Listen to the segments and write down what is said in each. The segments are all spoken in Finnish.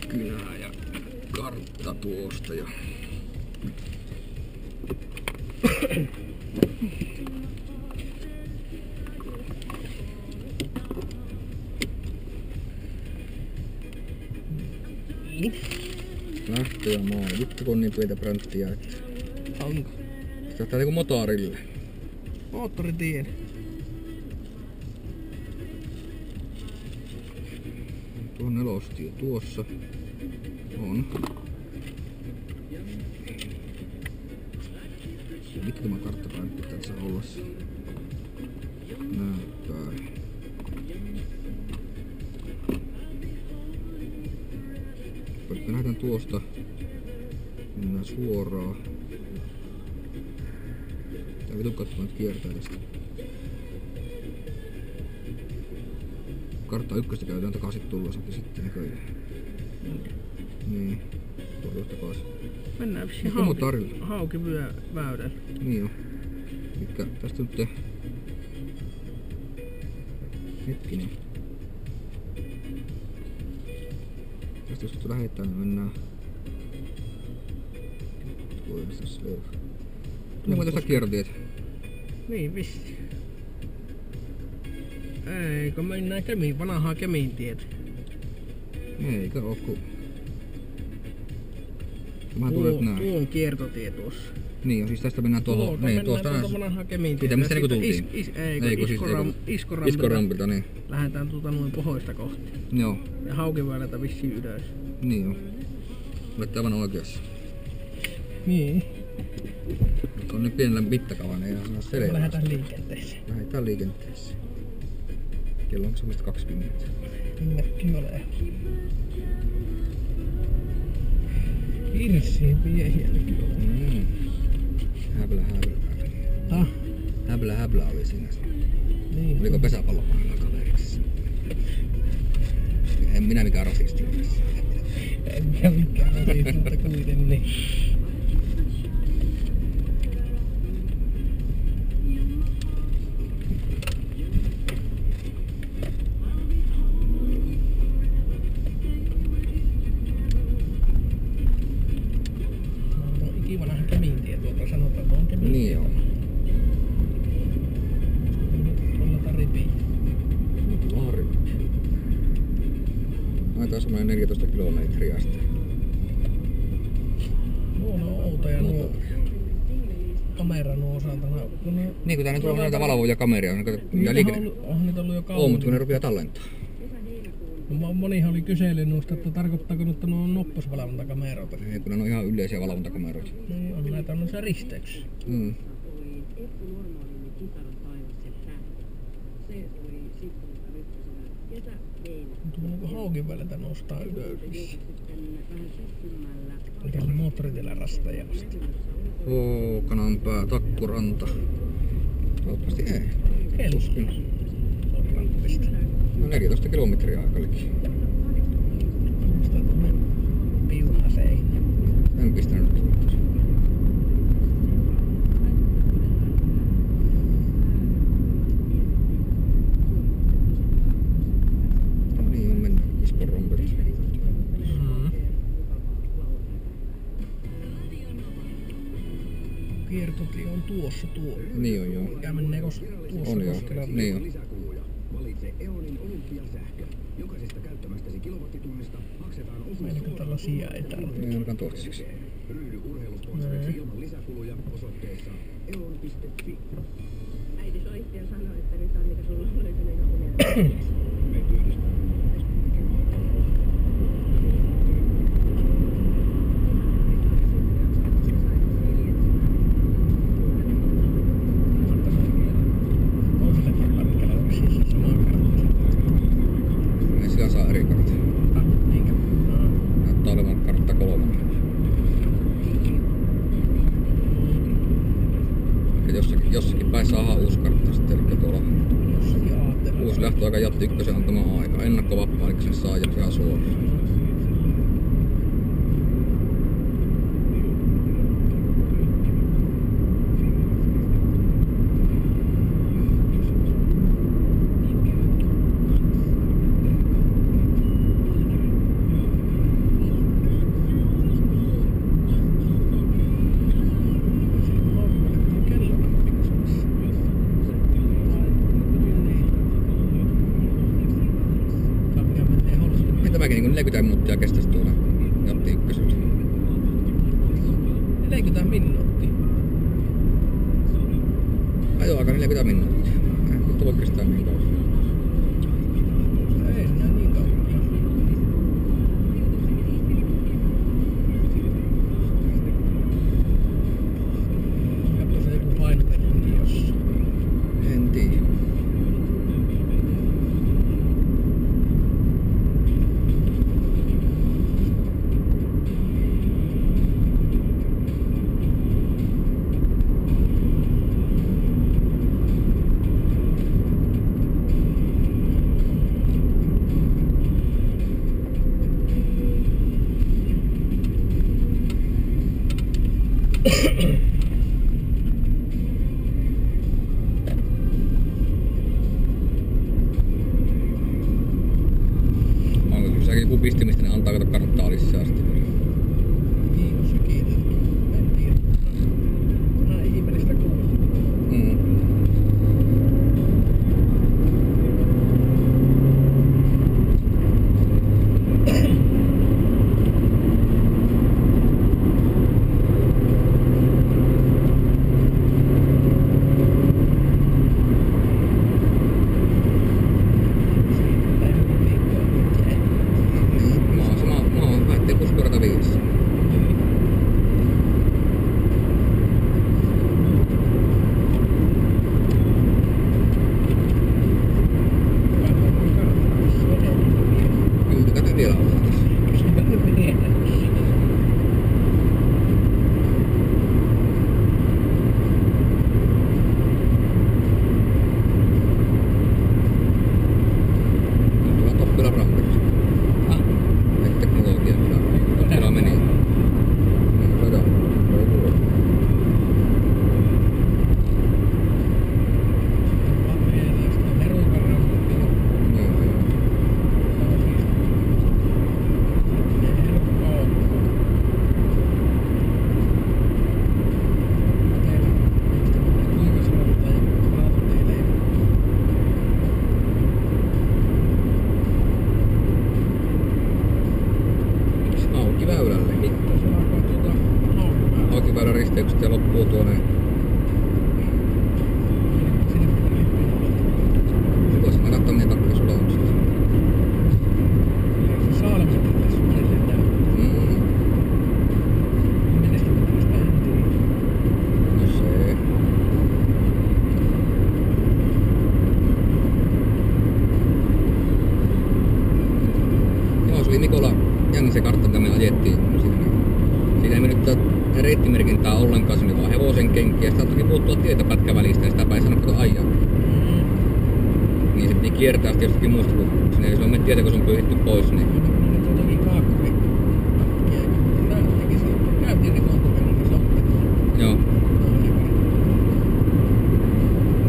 Kynä ja kartta tuosta ja lähtö ja maali. Vittu kun on niin pientä pränttiä, että Onko? se ottaa niinku motorille. Moottoritien. Tuo on nelostie tuossa. On. Mikä tämä karttapäin pitää tässä olla? Näinpäin. Me lähdetään tuosta. Mennään suoraan. Tää vitun katsomaan, että kiertää tästä. Kartta ykköstä käytetään takaisin tullessa sitten näköjään. Niin. Tuolla takaisin. Mennään vissiin haukiväylällä. Niin jo. Elikkä tästä nyt hetkinen. Tästä jos nyt lähdetään, niin mennään. Tuleeko tästä kiertotiet? Niin vissi. Eikö mennään vanhaa Kemin tietä? Eikö oo ku... Tuo on kiertotie tuossa. Niin jo, siis tästä mennään tuohon. Niin, tuosta vanhaa Kemin tietä. Siitä mistä niinku tultiin? Iskorampilta, niin. Lähdetään noin pohjoista kohti. Joo. Ja haukiväylältä vissiin ylös. Niin jo. Olette aivan oikeassa. Niin. On nyt pienellä mittakaavalla, ei ihan selvä. Lähdetään liikenteeseen. Lähdetään liikenteeseen. Kello on semmoista 20. Merkki ole. Hirsiin miehiäkin on. Häblä. Häblä oli siinä. Niin. Oliko pesäpallopaikalla kaveriksi? En minä mikään rasisti ole tässä. En minä mikään rasisti, mutta kuitenkin. Vanha Kemin tie tuolta sanotaan, että on Kemin. Niin joo. Tuolla taripiin. Laari. Aitaa semmoinen 14 kilometriä asti. Nuo on outoja nuo kamera nuo osalta. Niin kun tää nyt on noita valvovia kameria. Ja liikenne. Onhan niitä ollut jo kauan. Oo, mutta kun ne rupeaa tallentaa. No, monihan oli kysellyt noista, että tarkoittaako nyt, että nuo on noppusvalvontakameroita. Ei, kun ne on ihan yleisiä valvontakameroita. Niin, on näitä noissa risteyksissä. Tuo niinku haukin väliltä nostaa ylös. Mikä on moottoritiellä rasteja vasta? Kananpää, Takkuranta. Toivottavasti ei. Tuskin. No 14 kilometriä aika liki. Musta tuonne piuhaseihin. En pistänyt. No niin, mennään Iskorampilta. Kiertotie on tuossa tuo. Niin on joo. Mikä menee tuossa on joo. koskella. Niin on. Valitse Eonin Olympiasähkö. Jokaisesta käyttämästäsi kilowattitunnista maksetaan osuus. Meilläkö tällaisia ei tarvitse? Ei ainakaan toiseksi. Ryhdy urheilusponsoriksi ilman lisäkuluja osoitteessa eon.fi. Äiti soitti ja sanoi, että nyt Annika sulla on löytynyt joku mieltä. Me työllistämme Ei sillä saa eri kartta. Niinkö? Näyttää olevan kartta 3. Jossakin päin saadaan uusi kartta sitten, eli tuolla uusi lähtöaika Jatti 1 antama aika. Ennakkovapaa, eli sen saa ihan suoraan. 40 minuuttia kestäisi tuolla Jatti ykkösellä. 40 minuuttia. Ajoaika 40 minuuttia. Ei voi kestää niin kauan. Ei enää niin kauan. Onko se joku painoteltu jossain? En tiedä. Onko kyllä säkin joku pistimistä, niin antaa kato karttaa lisää sitten. Niin on sekin. En tiedä. Näin ihmeellistä kuuluu. Mä oon päättiin 6/5. Kyllä tätä vielä on. Tuolla Toppila rampissa. Teknologia kyllä. Toppila meni. Kato. Aukiväylälle. Aukiväylän risteykset ja loppuu tuonne. Voisi mä rattaa meidän takka sulla on sitä. No se. Joo, se oli Mikola Jännisen kartta, mitä me ajettiin. Siinä ei mennyt reittimerkintää ollenkaan, se oli vaan hevosen kenkiä. Sitä toki puuttua tietä pätkävälistä ja sitä ei saanut kato ajaa. Niin se piti kiertää sitten jostakin muusta, kun sinne ei se ole tietä, kun se on pyyhitty pois. Niin. Joo.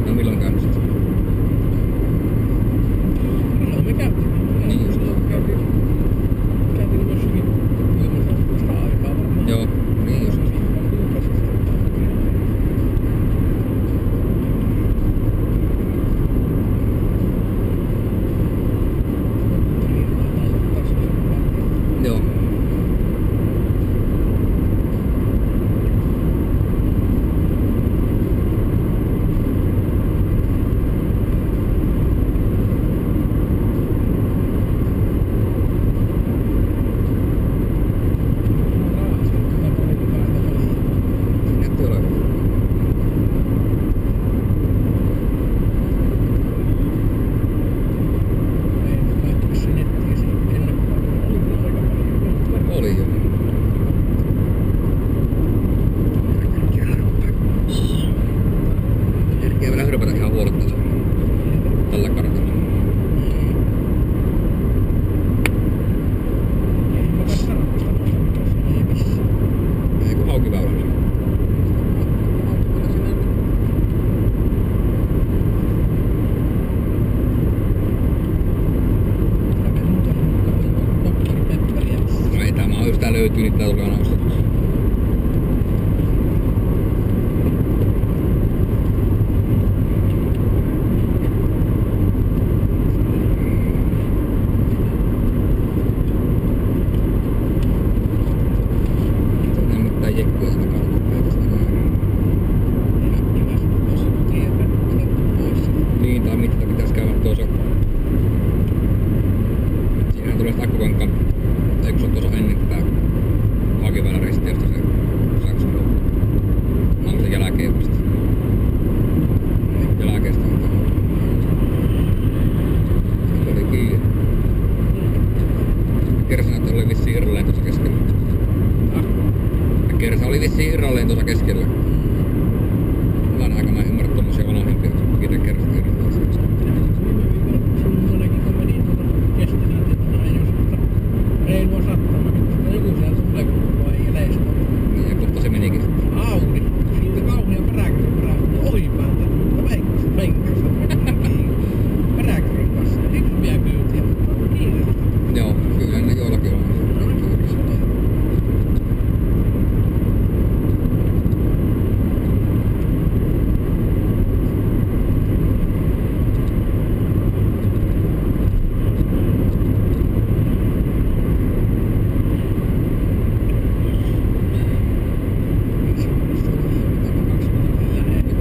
No milloin käynyt sitten? Milloin me käytiin? Niin just. Käytiin jossakin ilmaisuudesta aikaa varmaan. Joo, niin just. Joo. Sinne tulee. Oli jo. Kerkeä vielä hyrpätä ihan huoletta tällä kartalla. Ei kun Haukiväylällä. No ei tämä on, jos tää löytyy, niin tää tulee nostettua. Persa oli vissiin irralleen tuossa keskellä. Hyvänä aika mä en ymmärrä tommosia vanhempia, miten kerrasta irralleen. Semmonenkin kun meni kesti niitä ajoista. Reilua sattama. Joku siellä tulee kun ei eleistä. Niin, ja koppa se menikin. Audi. Siitä kauhea peräkärry ohi päältä. Veikkas penkässä. Peräkärryn kanssa. Hirviä kyytiä. Kiireellistä. Joo, kyllä ne joillakin on.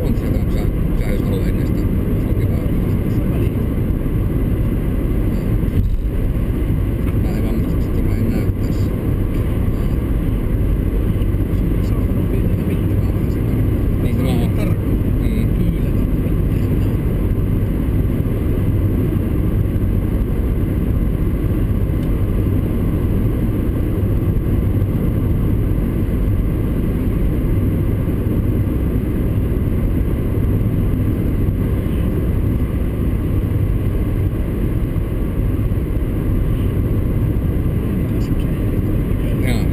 On sieltä, kun sä jos haluat ennen sitä sopivaa. Mä en varmasti sitä mä en näy tässä. Niin se vaan on. Jaa.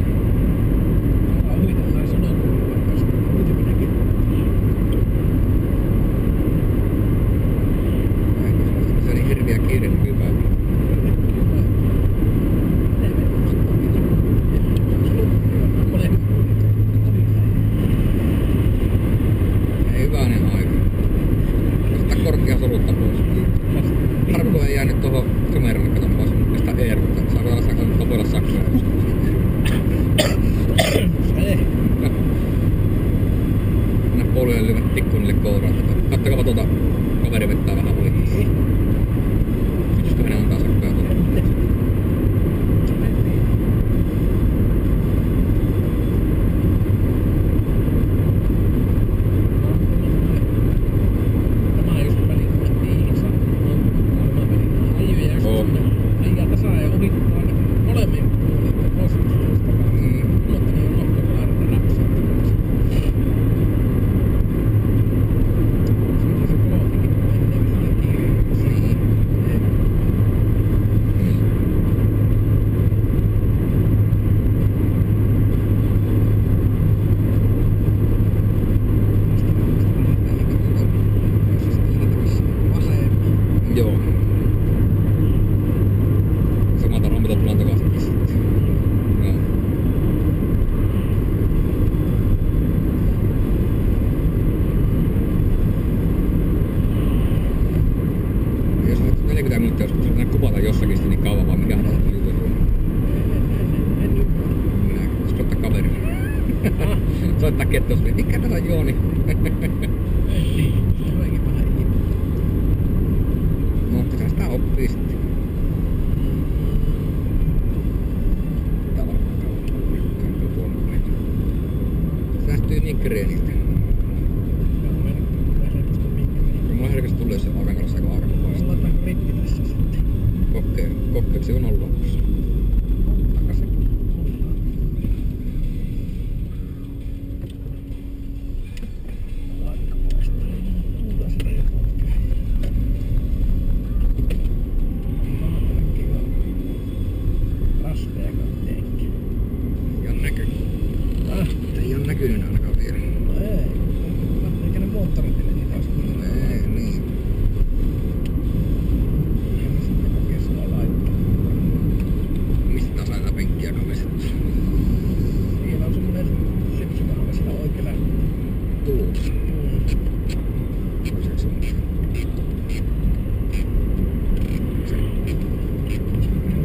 Se oli hirviä kiire nykypäivänä. Ei hyvänen aika. Ottaa korkea solutta pois. Harmi kun ei jäänyt tuohon kameraan, kato pois mistä eeruutta. Saako tapoilla saksaa? Mennä puolueen lyvät tikkuunille kouraan. Kattokaa tuota kaveri vettää vähän ohi. Pystyisikö hänen antaa sakkoja tuolla? Joo. Samalta rampilta tullaan takaisin sitten. Joo. Jos olet 40 minuuttia, jos pitää kuvata jossakin niin kauan, vaan mikä on juttu sulla? Minä, jos ottaa kaverille. Soittaa kettos, mikä tätä on Jooni? No, pitää sitä oppii sitten. Säästyy mikreenistä. Mulla herkästi tulee se aukan kanssa aika aukan pois. Kokkeeksi on ollut lopussa. Takaisin. Ei ole näkynyt ainakaan vielä. No ei. Eikä ne moottoritille niitä olisi kyllä. Ei, niin. Ja sitten kokea sillä laittaa. Mistä taas laitetaan penkkiä kamesettu? Siellä on semmonen lipsukahve siinä oikealla. Tuus. Toiseksi on.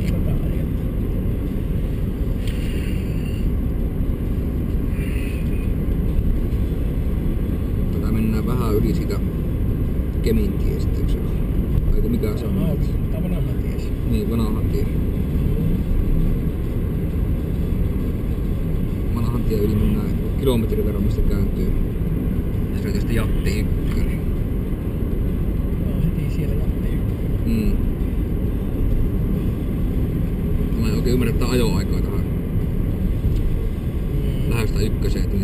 Tätä ajettu. Tätä mennään vähän yli sitä Kemin tiestä, eikö se ole? Aiku mikä se on? Tämä vanha ties. Niin, vanhan tie. Vanhan tie yli mennään kilometrin verran, mistä kääntyy. Ja se on tietysti Jatti 1. Joo, heti siellä Jatti 1. Mä en oikein ymmärrä tätä ajoaikaa tähän. Lähdöstä ykköseen, että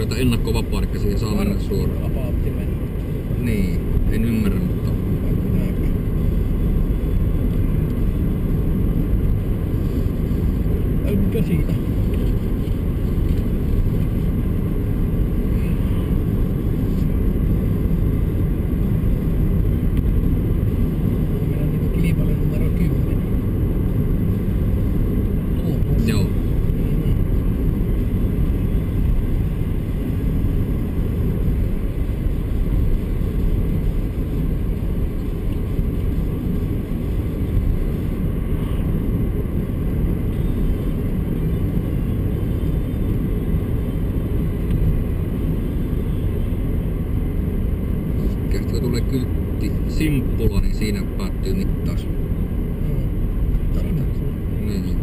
ruveta ennakkovapaa, eli siihen saa mennä suoraan. Apautti mennä. Niin, en ymmärrä, mutta... Ai mikä siinä? Meillä on niinku kilpailu numero 10. Joo. Kun tulee kyltti Simppula, niin siinä päättyy mittaus. Niin.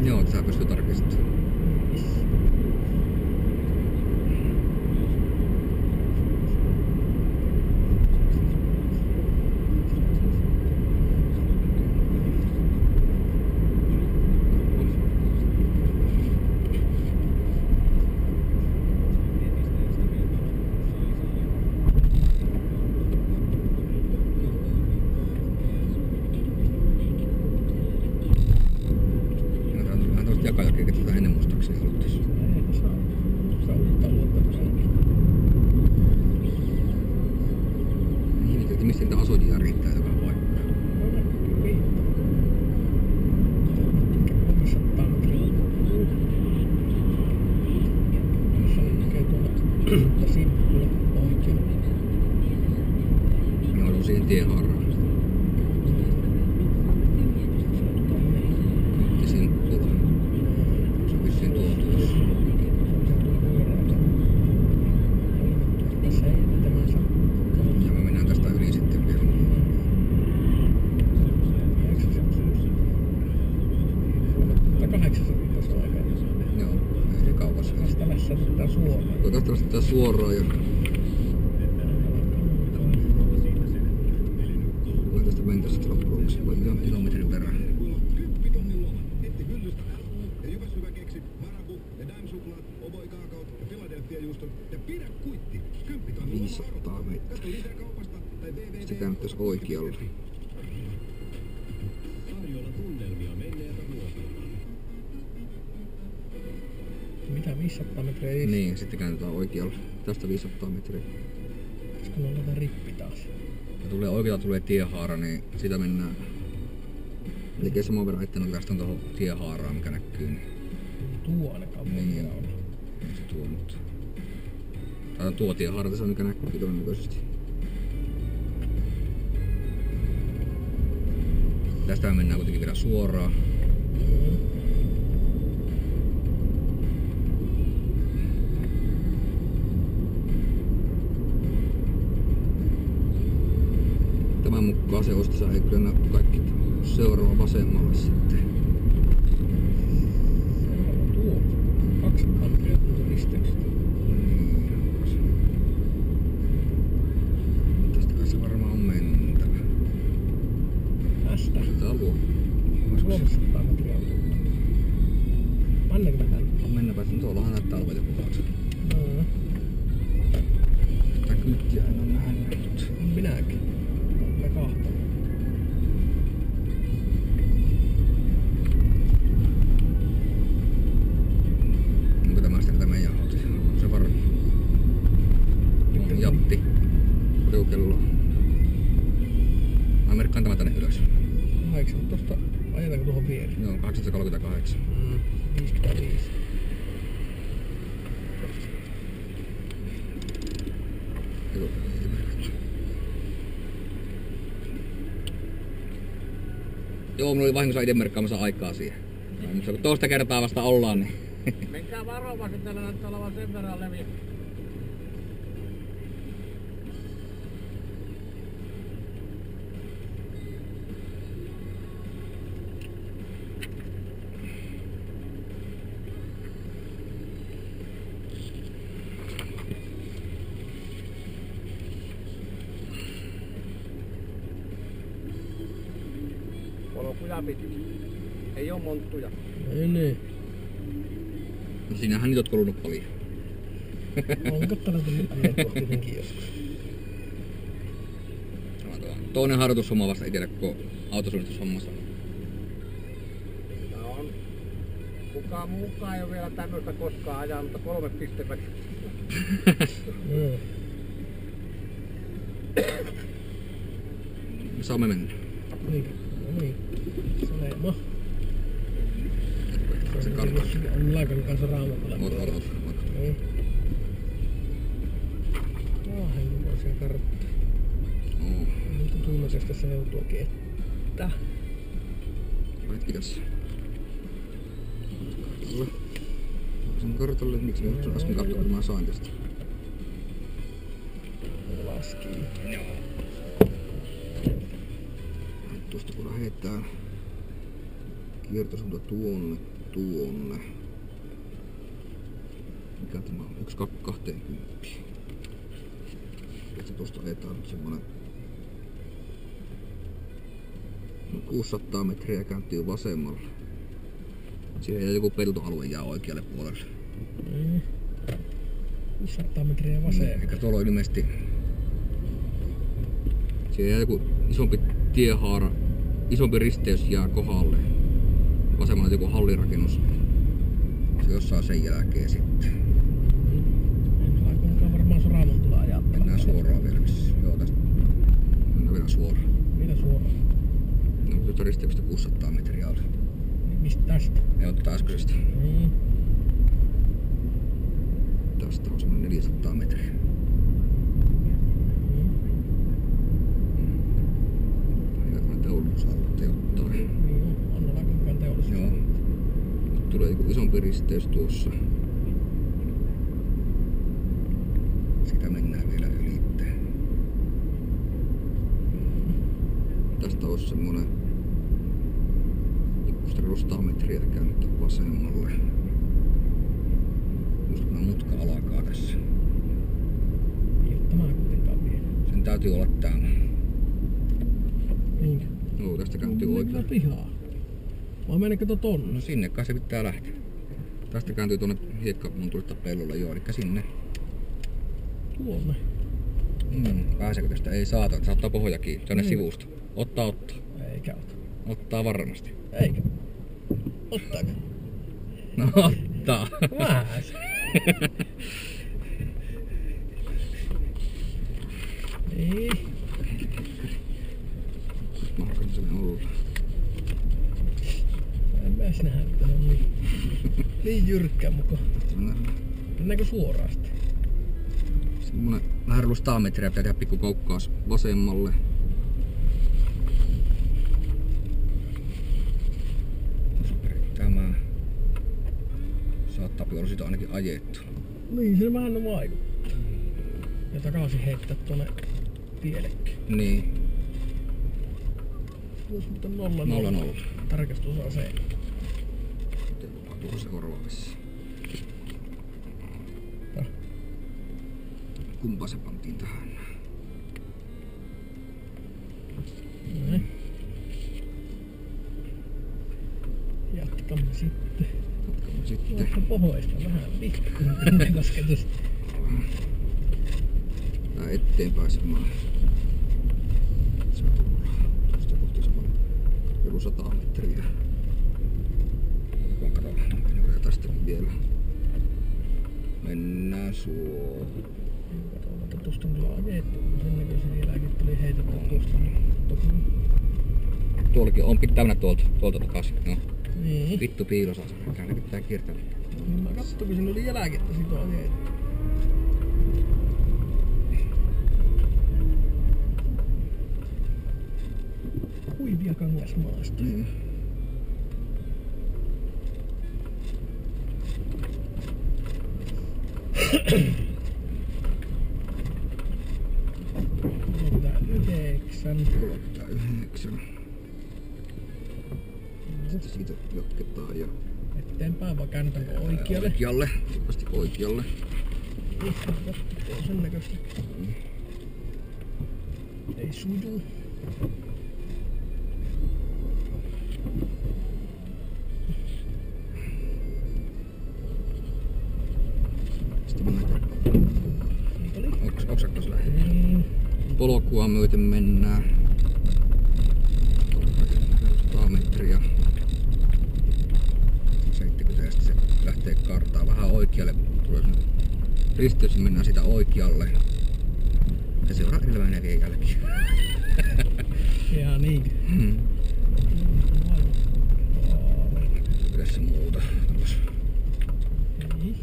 Joo, että sä pystyy tarkistamaan. Jakajakin, että tätä ennen muistaakseni haluttais. Ihmeteltiin, mistä niitä asujia riittää joka paikkaan. Ne on siihen tiehaaraan. Simppula. Se on vissiin tuotuus. Ja me mennään tästä yli sitten vielä. Joo, ei se kauas. Tästä lässätetään suoraan. Tästä lässätetään suoraan ja... Tulee tästä mentästä loppuun. Se voi ihan kilometrin perään. 10 000 lomat. Etti hyllystä L ja Jyväshyvä keksi, Marabu ja Daim-suklaat, Oboi kaakaot ja Philadelphia-juustot ja pidä kuitti. 10 000 500 metriä. Katso lisää kaupasta tai www. Sitten käännettäis oikealle. Tarjolla tunnelmia menneeltä vuosilta. Mitä 500 metriä ei? Niin, sitten käännetään oikealle. Tästä 500 metriä. Koska ne on tätä rippi taas. Ja tulee oikealta tulee tiehaara, niin sitä mennään. Eli saman verran etten oikeastaan tuohon tiehaaraan, mikä näkyy. Niin Tuo ainakaan Niin. voi olla. se tuo, mutta... Tai tuo tiehaara tässä on, mikä näkyy todennäköisesti. Tästä mennään kuitenkin vielä suoraan. Tämän mukaan se ostissa ei kyllä näy kaikki seuraava vasemmalle sitten. Tuo. 200 metriä tuo risteyksestä. Tästä kai se varmaan on mentävä. Tästä. Tää on luo. 300 metriä on tullut. Mennäänkö mä tänne? Mennäpä, että tuollahan näyttää olevan joku taakse. Tää kylttiä en oo nähnyt. Minäkin. Mä kahtan. Onko tämä sitten tätä meidän auto? On se varma. Jatti. Riukello. Mä merkkaan tämän tänne ylös. 8, tosta ajetaanko tuohon viereen? Joo, 838. 55. Joo. Joo, mulla oli vahingossa itse merkkaamassa aikaa siihen. Mutta kun toista kertaa vasta ollaan, niin... Menkää varovasti, täällä näyttää olevan sen verran leviä. Polkuja pitkin. Ei oo monttuja. Ei niin. No sinähän niitä oot kulunut paljon. On katsonut nykyään kuitenkin joskus. Toinen harjoitushomma vasta itelle, kun autosuunnistushommas on. On. Kukaan muukaan ei ole vielä tämmöistä koskaan ajaa, mutta 3 pistettä. Saamme mennä. Niin. Salema. Se kartta. On Laikan kanssa Raamatulla. Ota. Niin. Henkoisia kartta. Nyt on tunnasesta seutuakin, että... Hetkikäs. Sen kartalle, miksi me nyt äsken kartalle, kun mä sain tästä. Laskii. Tuosta kun lähetään kiertosuunta tuonne. Mikä tämä on? 1,20. Sitten tuosta ajetaan nyt semmonen 600 metriä kääntyy vasemmalle. Siihen joku peltoalue jää oikealle puolelle. 600 metriä vasemmalle. Eikä tuolla on ilmeisesti... Siihen jää joku isompi tiehaara, isompi risteys jää kohdalle. Vasemmalla joku hallirakennus. Se jossain sen jälkeen sitten. Kuinka varmaan se Raamatula ajaa. Mennään suoraan vielä missä. Joo, tästä. Mennään vielä suoraan. Mitä suoraan? No, tuosta risteyksestä 600 metriä oli. Mistä tästä? Ei ottaa äskeisestä. Tästä on semmonen 400 metriä. Jotain teollisuusaluetta jotain. On Laikan teollisuus. Joo. Nyt tulee joku isompi risteys tuossa. Sitä mennään vielä ylitte. Tästä olisi semmonen 100 metriä kääntää vasemmalle. Just kun mutka alkaa tässä. Ei oo tämä kuitenkaan vielä. Sen täytyy olla täällä. Niinkö? Joo, tästä kääntyy oikein. Mennään pihaa. Vai menikö tonne? No sinne kai se pitää lähteä. Tästä kääntyy tuonne hiekkamontulista pellolle, joo, elikkä sinne. Tuonne. Pääseekö tästä? Ei saata, saattaa pohja kiinni, tänne sivusta. Ottaa. Eikä ota. Ottaa varmasti. Eikä. Ottaako? No ottaa. Vähän. Ei. Mahdollisesti se olla. En mä edes nähdä, että on niin jyrkkä mukaan. Mennäänkö suoraan sitten? Semmonen vähän reilu 100 metriä pitää tehdä pikku koukkaus vasemmalle. Tämä saattaa olla sitä ainakin ajettu. Niin, se vähän vaikuttaa. Ja takaisin heittää tuonne tiellekin. Niin. Voisi mutta 0-0. Tarkastusaseen. Tuossa seuraavassa. No. Kumpaa se pantiin tähän? Näin. Jatkamme sitten. Vaikka pohjoista vähän pikkuinen kosketusta. Tää eteenpäin semmoinen. Se tullaan. Tuosta kohti semmoinen reilu 100 metriä. Katsotaan tästä vielä. Mennään suoraan. Katsotaan, että tuosta on kyllä ajettu. Sen näköisen vieläkin tuli heitetty tuosta. Tuollakin on pitää mennä tuolta takaisin. No. Niin. Vittu piilosaa, se pitää kiertää. Niin mä katsoin, kun siinä oli jälkettä siitä on ajettu. Huivia kangasmaasta. Sitten siitä jatketaan ja... Eteenpäin vai käännetäänkö oikealle? Oikealle, selvästi oikealle. Sen näköistä. Ei suju. polkua myöten mennään. 100 metriä. 70 ja sitten se lähtee kartaa vähän oikealle. Tulee sinne risteys ja mennään sitä oikealle. Ja seuraa elämän näkee jälkiä. Ihan niin. Mitäs se muuta? Niin.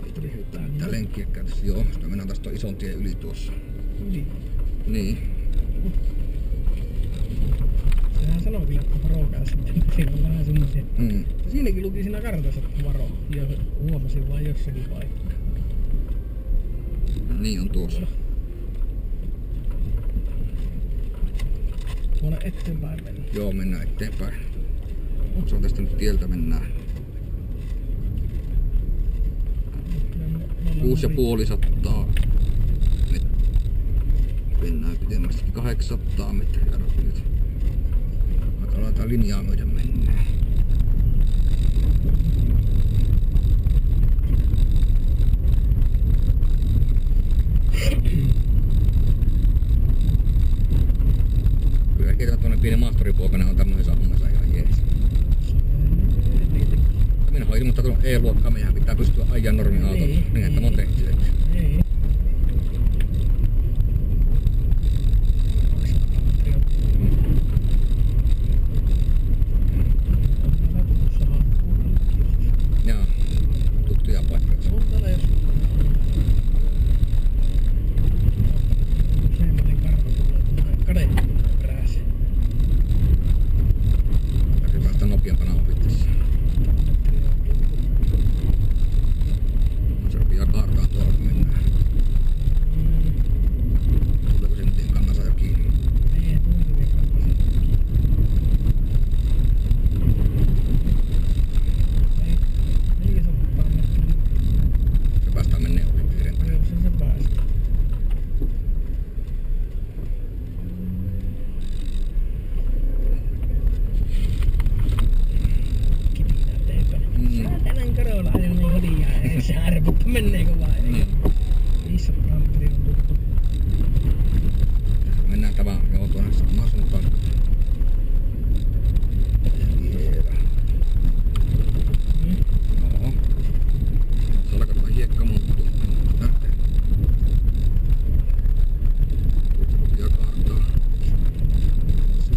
Ei tuli heittää mitään lenkkiäkään tässä. Joo, sitä mennään taas tuon ison tien yli tuossa. Yli. Niin. Sehän sanoo kyllä, että varokaa sitten. Siinä on vähän semmosia. Siinäkin luki siinä kartassa, että varo. Ja huomasin vaan jossakin paikkaa. Niin on tuossa. Tuonne eteenpäin mennä. Joo, mennään eteenpäin. Se on tästä nyt tieltä mennään. 650. Mennään pitemmästikin 800 metriä nyt. Vaikka aletaan linjaa myöten mennään. Kyllä kertaa tuonne pieni maastoripoikainen on tämmöisessä hommassa ihan jees. Minä olen ilmoittanut E-luokkaa, meidän pitää pystyä ajaa normi-autolla. Niin, että mä oon tehty. Ei. Joo, tuttuja paikkoja. On täällä jos... Useimmainen karva tulee tuonne kadehtiin perässä. Täytyy päästä nopeampana ohi tässä. Se rupeaa kaartaa tuolla kun mennään. Tuleeko se nyt kannassa jo kiinni? Ei, tulee kannassa. Ei, 400 metriä. Se päästään menneen ohi pidempään. Joo, se päästä. Kipinä teipä. Saatanan korolla ajan niin hiljaa. Ei se arvottu menneekö vai ei? 500 metriä on tuttu. Mennään tämä joo tuonne samaan suuntaan. Vielä. Joo. Tuolla katsotaan hiekka muuttuu. Lähtee. Ja kartaa.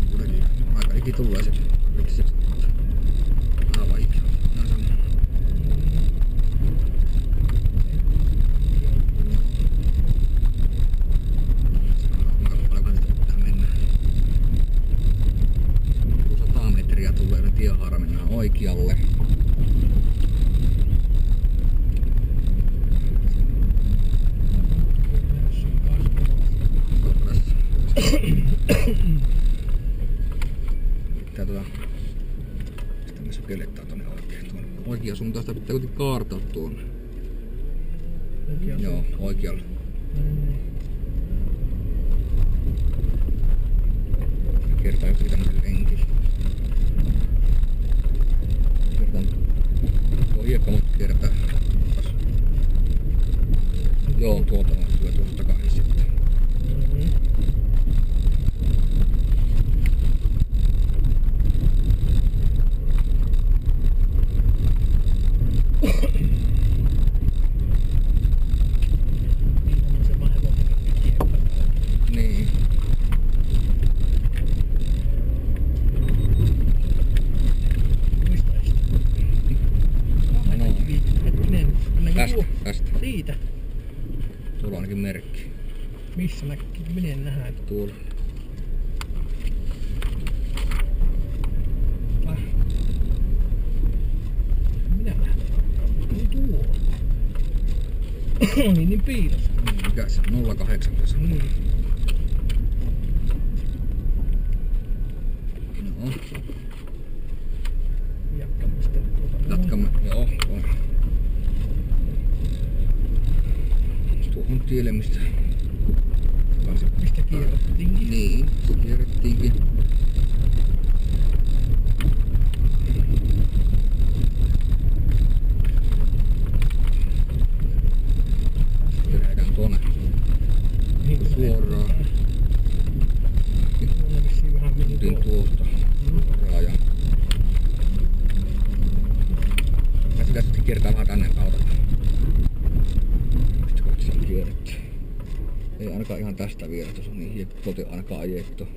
Suuret. Aika ikitulleiset. Rikset. Vähän vaikea. Nää on. Paljonko sitä pitää mennä? 100 metriä tulee tiehaara, mennään oikealle. Pitää sitten me sukellettaa tonne oikein. Oikea suuntaan sitä pitää kuitenkin kaartaa tuonne. Joo, oikealle. Kertaa jokin tämmösen lenkillä. Kertaan tuo hiekka mut kertaa. Joo, tuolta on tulee tuosta takaisin sitten. Niin. Tästä. Siitä. Tuolla on ainakin merkki. Missä näkyy? Minä en nähdä. Tuolla. Minä lähden. Tuo. Niin piilossa. Mikä se on? 08 tässä. Niin. Joo. Jatkamme sitten tuota. Jatkamme. Joo. On. Tuohon tielle mistä. Mistä kierrettiinkin? Niin, se kierrettiinkin. Lähdetään tuonne Niin, suoraan. tultiin tuosta raajan. Ja sitä sitten kiertää vähän tänne kautta. Sitten kohti sen kierretty. Ei ainakaan ihan tästä vielä, tuossa on niin hiekkote ainakaan ajettu.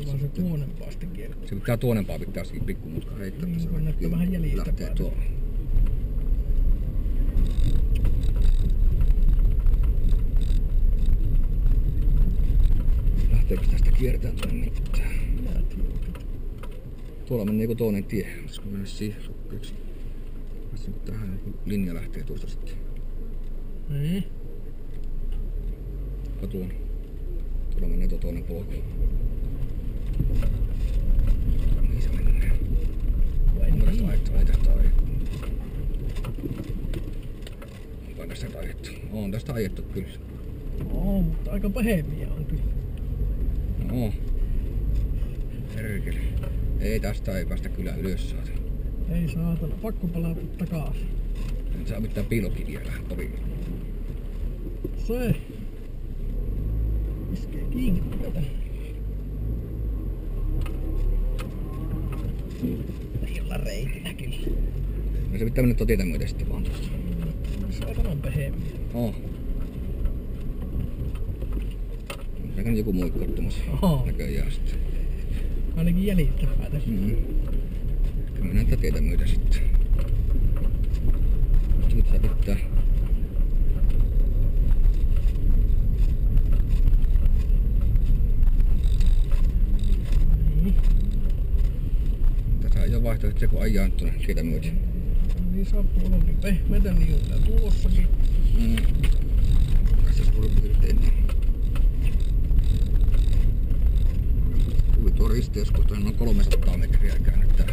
Vaan se tuonempaa sitten kierretty. Se pitää tuonempaa pitää jossakin pikkumutka heittää. Niin, kun näyttää vähän jäljistä lähtee päätä. tuolla. Lähteekö tästä kiertää tuonne mitään? Tuolla menee joku toinen tie. Olisiko mennä siihen sukkeeksi? Tähän joku linja lähtee tuosta sitten. Niin. Tuon. Tuolla menee tuo toinen polku. Niin se menee. Onko tästä ajettu? Ei tästä ajettu. Onko tästä ajettu? On tästä ajettu kyllä. Oo, mutta aika pehmeä on kyllä. No. Perkele. Ei tästä ei päästä kyllä ylös saada. Ei saatana, pakko palata takaisin. Nyt saa pitää piilokiviä vähän kovin. Se iskee kiinni tätä. Ei olla reitinä kyllä. No se pitää mennä tuo tietä myöten sitten vaan tuosta. Saatanan pehmeä. Oh. Näkö joku muikkottumassa näköjään sitten. Ainakin jäljiltä päätä. Ehkä mennään tätä tietä myötä sitten. Nyt sä pitää. Tässä ei ole vaihtoehtoja kun ajaa nyt tuonne tietä myötä. Niin saattaa olla niin pehmeitä niin on tuossakin. Tässä suurin piirtein. Tuli tuo risteys, kun noin 300 metriä käynyt tää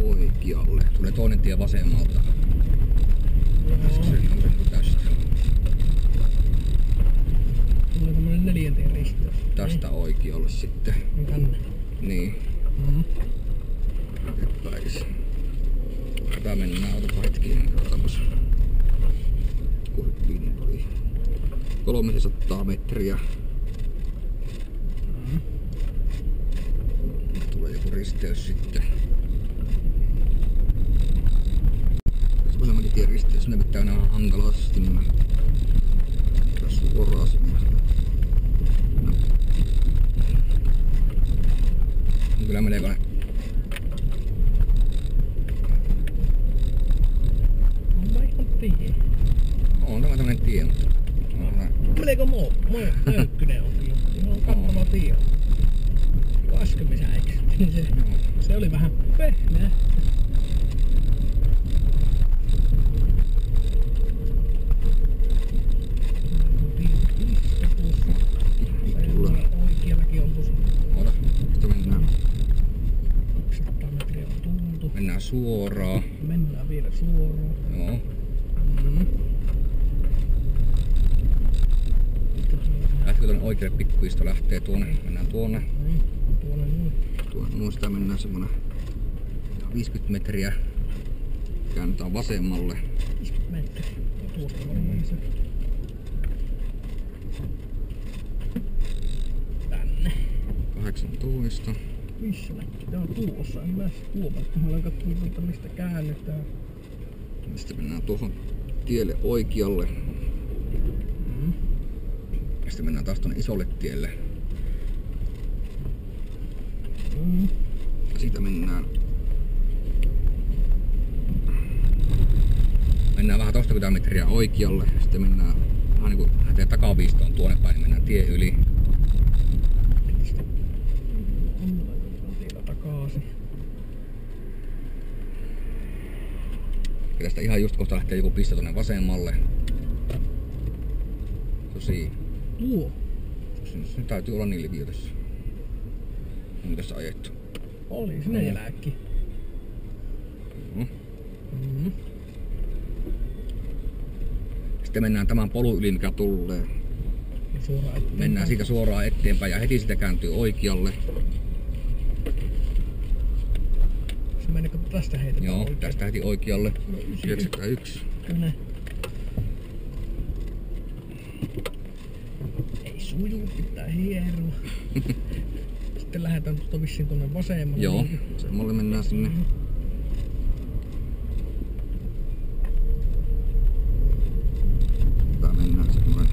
oikealle. Tulee toinen tie vasemmalta. Tässä se on tästä. Tulee tämmönen 4 tien risteys. Tästä oikealle sitten. Niin tänne. Niin. Eteenpäin. Tää mennään, otapa hetki. Katsotaanpas. Kuinka hyvin oli. 300 metriä. Tulee joku risteys sitten. Tässä vasemmankin tien risteys. Ne pitää nämä hankalasti nämä. Tässä suoraan sinne. No. Kyllä meneekö ne? On mä ihan tiedä. On tämä tämmönen tie, mutta... Meneekö möykkynen on kyllä. Ihan kattava tie. Kun äsken me säikästiin se oli vähän pehmeä. Oikeallakin on tuossa. Ota, sitten mennään. 200 metriä on tultu. Mennään suoraan. Mennään vielä suoraan. Joo. Lähtikö tuonne oikealle pikkuisto lähtee tuonne? Mennään tuonne. Tuonne noin. Tuonne sitä mennään semmonen 50 metriä. Käännetään vasemmalle. 50 metriä. Ja tuosta varmaan se. Tänne. 18. Missä näkyy? Tää on tuossa. En mä huomannut. Mä olen kattonut tuolta mistä käännytään. Sitten mennään tuohon tielle oikealle. Ja sitten mennään taas tuonne isolle tielle. Ja siitä mennään vähän tosta 20 metriä oikealle. Sitten mennään vähän niinku lähtee takaviistoon tuonne päin, niin mennään tie yli. Vielä takaisin. Ja tästä ihan just kohta lähtee joku piste tuonne vasemmalle. Tosi. Tuo. Se täytyy olla niin liviö tässä. On tässä ajettu. Oli sinne jälkki. Sitten mennään tämän polun yli, mikä tulee. Mennään siitä suoraan eteenpäin ja heti sitä kääntyy oikealle. Se menikö tästä heitetään? Joo, oikealle? tästä heti oikealle. 91. Kyllä. Ei sujuu, pitää hieroa. Sitten lähdetään tuosta vissiin tuonne vasemmalle. Joo, vasemmalle mennään sinne. Tää mennään semmoinen.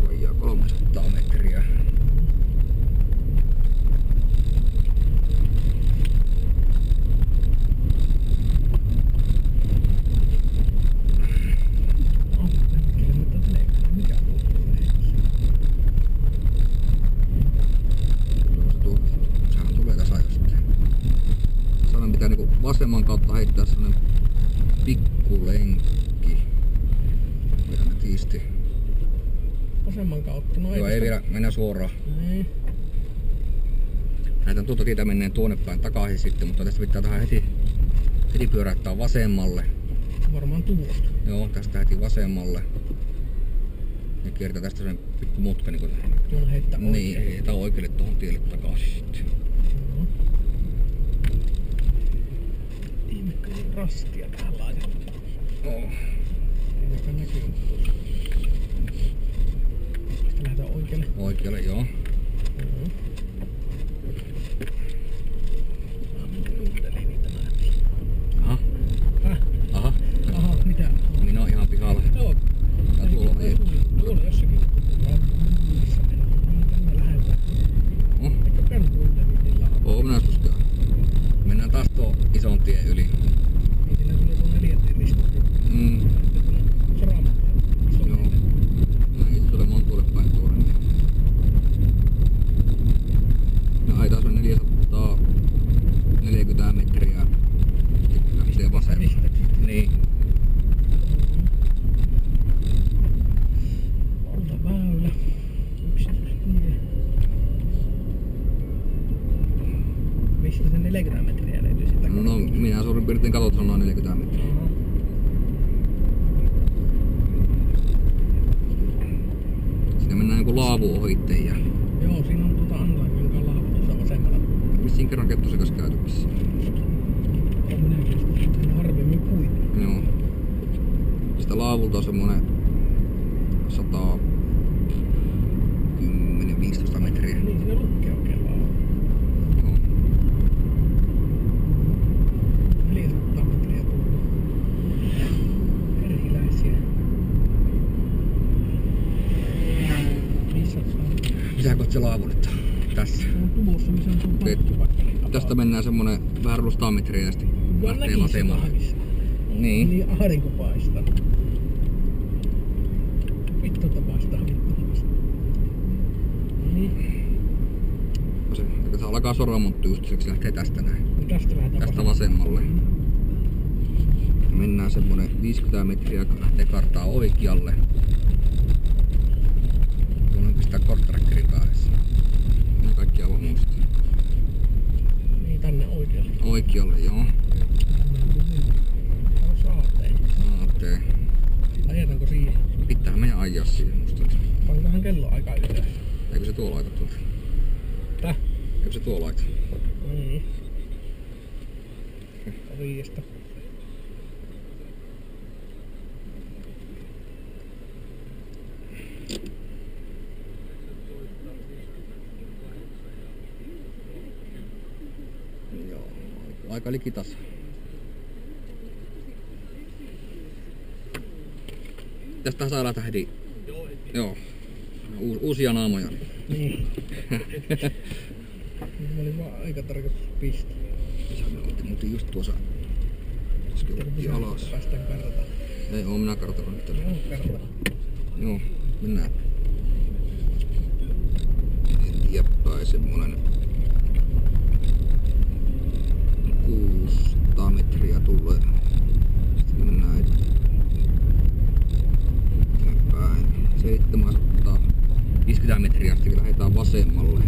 Vajaa 300 metriä. Vasemman kautta heittää sellainen pikkulenkki. Mitä mä tiisti. Vasemman kautta? No joo, ei vielä, mennään suoraan. Niin. Näitä tuota tietä menneen tuonne päin takaisin sitten, mutta tästä pitää tähän heti pyöräyttää vasemmalle. Varmaan tuosta. Joo, tästä heti vasemmalle. Ja kiertää tästä sellainen pikku mutka niin kuin tuolla heittää oikein. Niin, heittää oikealle tuohon tielle takaisin sitten. Rastia tähän laitettu. Joo. Ei näkään näkyy. Sitten lähdetään oikealle. Oikealle, joo. Kuuntelin niitä nähtiin. Aha. Aha. Aha, mitä? Minä oon ihan pihalla. Joo. Tää tuolla ei. Tuolla jossakin. Missä mennään? Tänne lähdetään. Eikö perkuuntelin Oo, minä joskus käyn. Mennään taas tuon ison tien yli. Niin siinä tulee tuon 4 tien ristiin. Soraamatta. Joo. No itse Montuulle päin tuonne. Ja aitaa se on 440 metriä. Lähtee vasemmalle. Niin. Valtaväylä. Yksityistie. Mistä se 40 metriä löytyy sitä? No minä suurin piirtein katsot on noin 40 metriä. Siinä mennään joku laavu ohitte ja... Joo, siinä on Anlakankaan laavu tuossa vasemmalla. Vissiin kerran kettusen kanssa käyty vissiin. On minäkin sitten harvemmin kuin. Joo. Sitä laavulta on semmonen 110-15 metriä. Niin, siinä lukee oikein laavu. Joo. 400 metriä tullut. Eriläisiä. 500. Missä kohta se laavu nyt on? Tässä. Se on tuossa, missä on tuo parkkipaikka. Tästä mennään semmonen vähän reilu 100 metriä ja sitten lähtee vasemmalle. Niin. Niin aurinko paistaa. Vittu paistaa, vittu. Niin. Se alkaa soramonttu just se lähtee tästä näin. No tästä lähdetään Tästä vasemmalle. Mennään semmonen 50 metriä, joka lähtee kartaa oikealle. Tuonne pistää korttrackerin päässä. Ja kaikki aivan muista. Niin tänne oikealle. Oikealle, joo. Saatte. Ajetaanko siihen? Pitää meidän ajaa siihen musta. Pankohan kello aika ylös. Eikö se tuo laita tuolta? Täh? Eikö se tuo laita? Niin. 5. Joo, aika likitas. Tästä saa lähteä heti. Joo. Uusia naamoja. Niin. Mä olin vaan aika tarkoitus pistää. Mutta just tuossa äsken alas. Päästään kartaan. Ei oo minä kartalla nyt. Joo, kartaan. Joo, mennään. Eteenpäin semmonen 600 metriä tulee. Sitten mennään eteenpäin. 750 metriä, sitten lähdetään vasemmalle.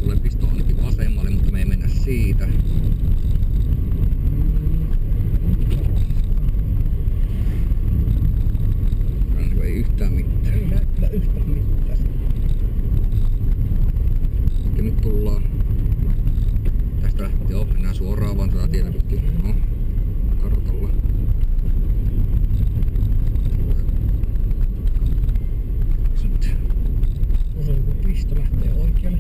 Tulee pistoon ainakin vasemmalle, mutta me ei mennä siitä. Ei yhtään mitään. Tuosta lähtee oikealle.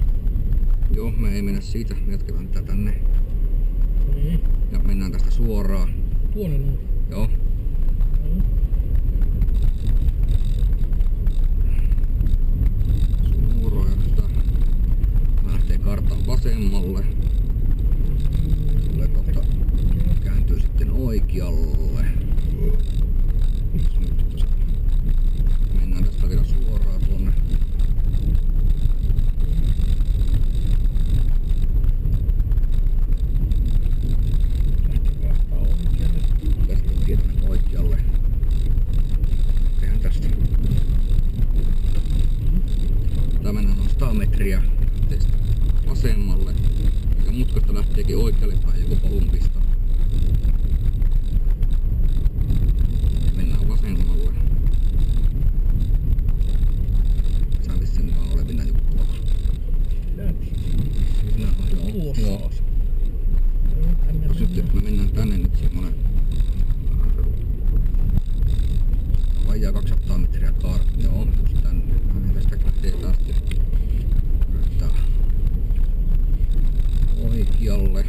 Joo, me ei mennä siitä. Me jatketaan tätä tänne. Niin. Ja mennään tästä suoraan. Tuonne noin. Joo. Suoraan ja tästä lähtee kartan vasemmalle. Tulee kohta. Kääntyy sitten oikealle. Mennään tästä vielä suoraan tuonne. Tästä tietenkin oikealle. Tehdään tästä. Tää mennään noin 100 metriä tästä vasemmalle. Ja mutkasta lähteekin oikealle päin joku polumpista. Mennään vasemmalle. Sä vissiin mukaan olevina juttua. Joo. Nyt me mennään tänne nyt semmonen vajaa 200 metriä kartti. Joo, just tänne. Tästä lähtee taas yrittää oikealle.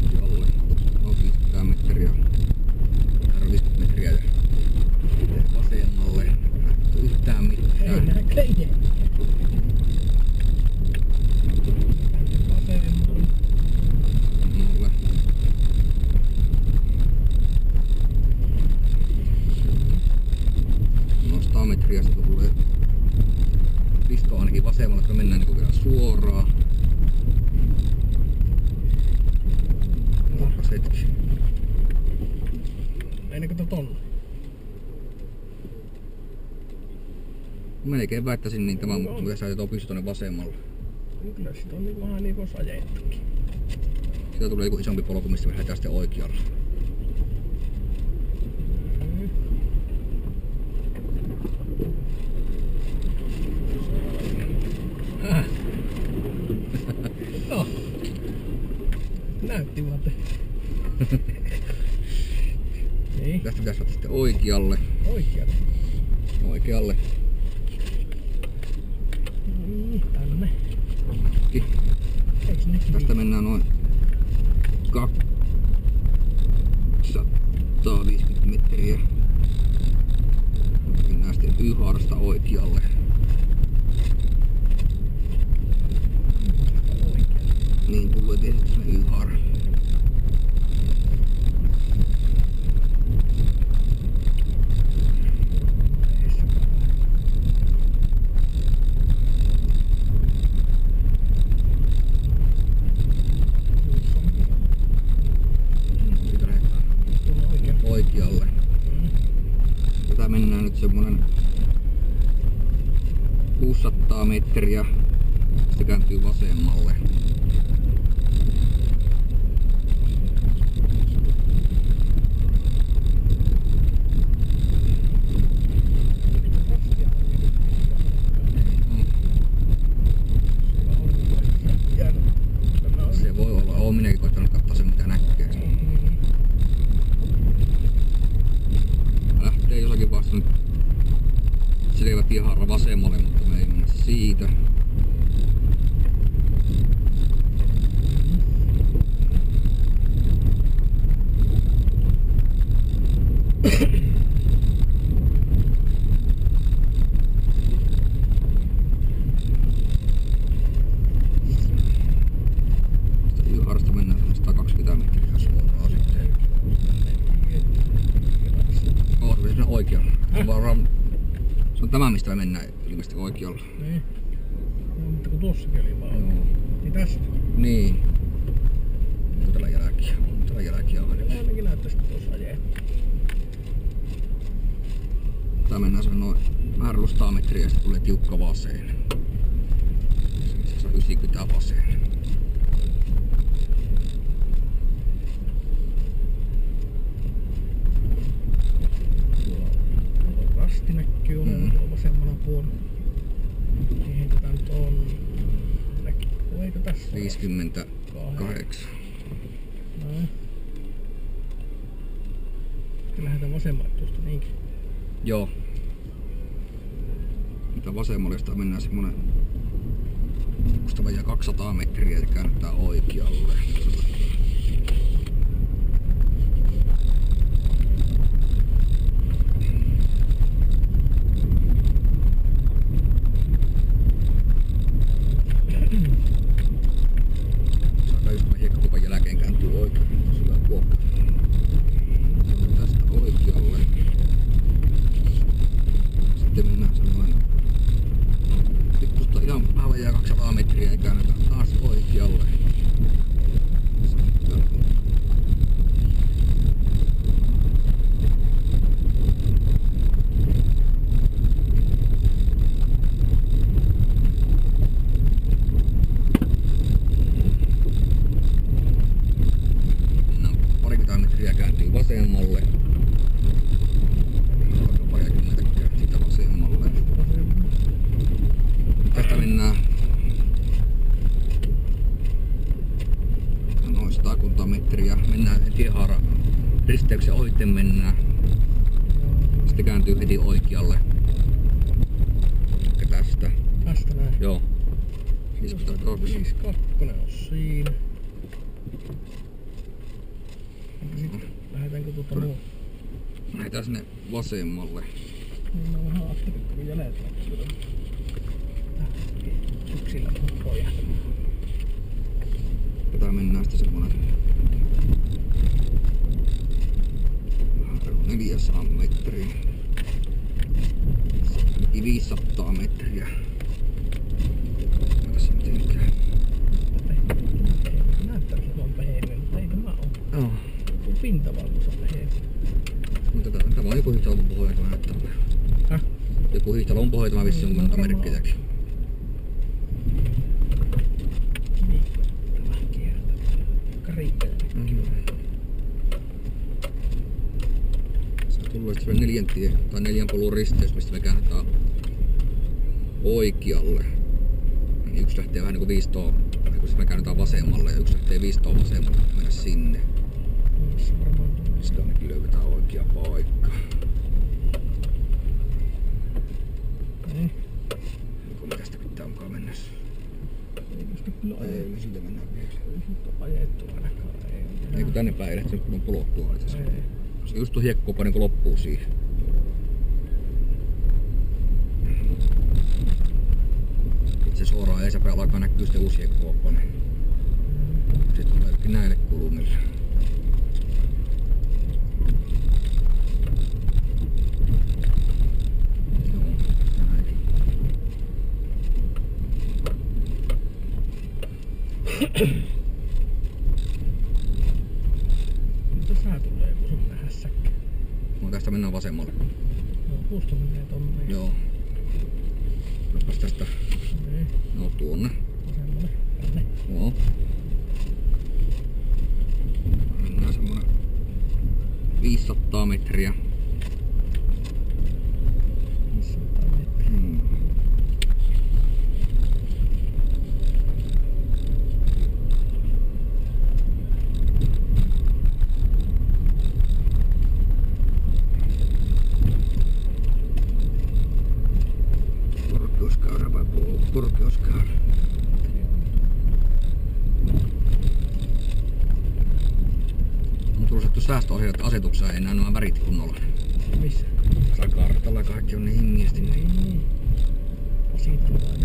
Oikealle. No 50 metriä. 50 metriä ja vasemmalle. Yhtään mitään. Ei näköjä. Mulle. No 100 metriä sieltä tulee pisto ainakin vasemmalle, että me mennään niinku vielä suoraan. Opas hetki. Mennäänkö tonne? Melkein väittäisin niin tämän, mutta mitä sä ajat pisto tonne vasemmalle. Kyllä sit on niinku vähän niinku ajettukin. Sieltä tulee joku isompi polku, mistä me lähdetään sitten oikealle. No. Näytti vaan. Niin. Tästä pitäisi ottaa sitten oikealle. Oikealle. Oikealle. Tänne. Tästä mennään noin 250 metriä. Mennään sitten Yharsta oikealle. Niin tulee tietysti se Yhar. Oikealle. Tätä mennään nyt semmonen 600 metriä. Sitten kääntyy vasemmalle. Se voi olla. Oon minäkin koittanut katsoa se mitä näkee. Lähtee jollakin vasta nyt selvä tiehaara vasemmalle, mutta me ei mennä siitä. Yharasta mennään 120 metriä suoraan sitten. Se on oikealla. Se on tämä mistä me mennään ilmeisesti oikealla. Niin. No, mutta kun tossakin oli vaan. Joo. Niin tässä. Niin. Onko täällä jälkiä? On täällä jälkiä aina. Ainakin näyttäisi tuossa ajettu. Tää mennään se noin vähän reilu 100 metriä ja sitten tulee tiukka vaseen. Se on 90 vaseen. Rasti näkyy olevan tuolla vasemmalla puolella. Siihen tätä nyt on... Eikö tässä 58. No. Kyllä lähdetään vasemmalle tuosta niinkin. Joo. Mitä vasemmallista mennään semmonen musta vajaa 200 metriä ja käännetään oikealle. Saadaan just tämän hiekkakupan jälkeen kääntyy oikein. Tosi hyvä kuoppa. Tästä oikealle. Sitten mennään semmoinen pikkusta ihan vähän vajaa 200 metriä ja käännetään taas oikealle. Parikymmentä metriä kääntyy vasemmalle. Parikymmentäkään siitä vasemmalle. Tästä mennään noin 100 metriä. Mennään tiehaara risteyksen ohitte mennään. Sitten kääntyy heti oikealle. Ehkä tästä. Tästä näin. Joo. 52 on siinä. Sitten lähdetäänkö muu? Lähdetään sinne vasemmalle. Niin mä vähän ajattelin, kun jäljet lähtee. Syksillä pojahtamaan. Tätä mennään sitten semmonen 400 metriä. 500 metriä. Tässä mitenkään. Näyttää olevan pehmeä, mutta ei tämä oo. Joo. Tuo pinta vaan kun se on pehmeä. Mutta tämä on joku hiihtalon pohja, tämä näyttää. Häh? Joku hiihtalon pohja, tämä vissi on monta merkkejäkin. Vähän kiertää. Kariippeä. Se tullut sitten se 4 polun risteys, mistä me käännetään oikealle. Niin yksi lähtee vähän niinku viistoon, kun me käännetään vasemmalle ja yksi lähtee viistoon vasemmalle, mennä sinne. Missä varmaan tulee. Sitten ainakin löydetään oikea paikka. Niin. Onko me tästä pitää mukaan mennä? Eikö sitä kyllä Ei, ajettu? me siitä mennään vielä. Ei sitä ajettu ainakaan. Ei kun tänne päin ehtinyt, kun on polottua itse. Ei. Se just tuo hiekkakuoppa niin loppuu siihen. Sitten se suoraan esäpäin alkaa näkyy sitten uusi hiekkakuoppa. Niin sitten tuleekin näille kulmille. Mitä sää tulee, kun se on hässäkkä? No tästä mennään vasemmalle. Joo, puusto menee tonne. Joo. Otas tästä. Niin, No tuonne. vasemmalle. Tänne. Joo. Mennään semmonen 500 metriä. 500 metriä. Korkeuskäyrä vai korkeuskäyrä? On tullut säästöohjeet asetuksessa, ei näe nämä värit kunnolla. Missä? Täällä kartalla kaikki on niin himmiesti. Niin. Siitä on vain.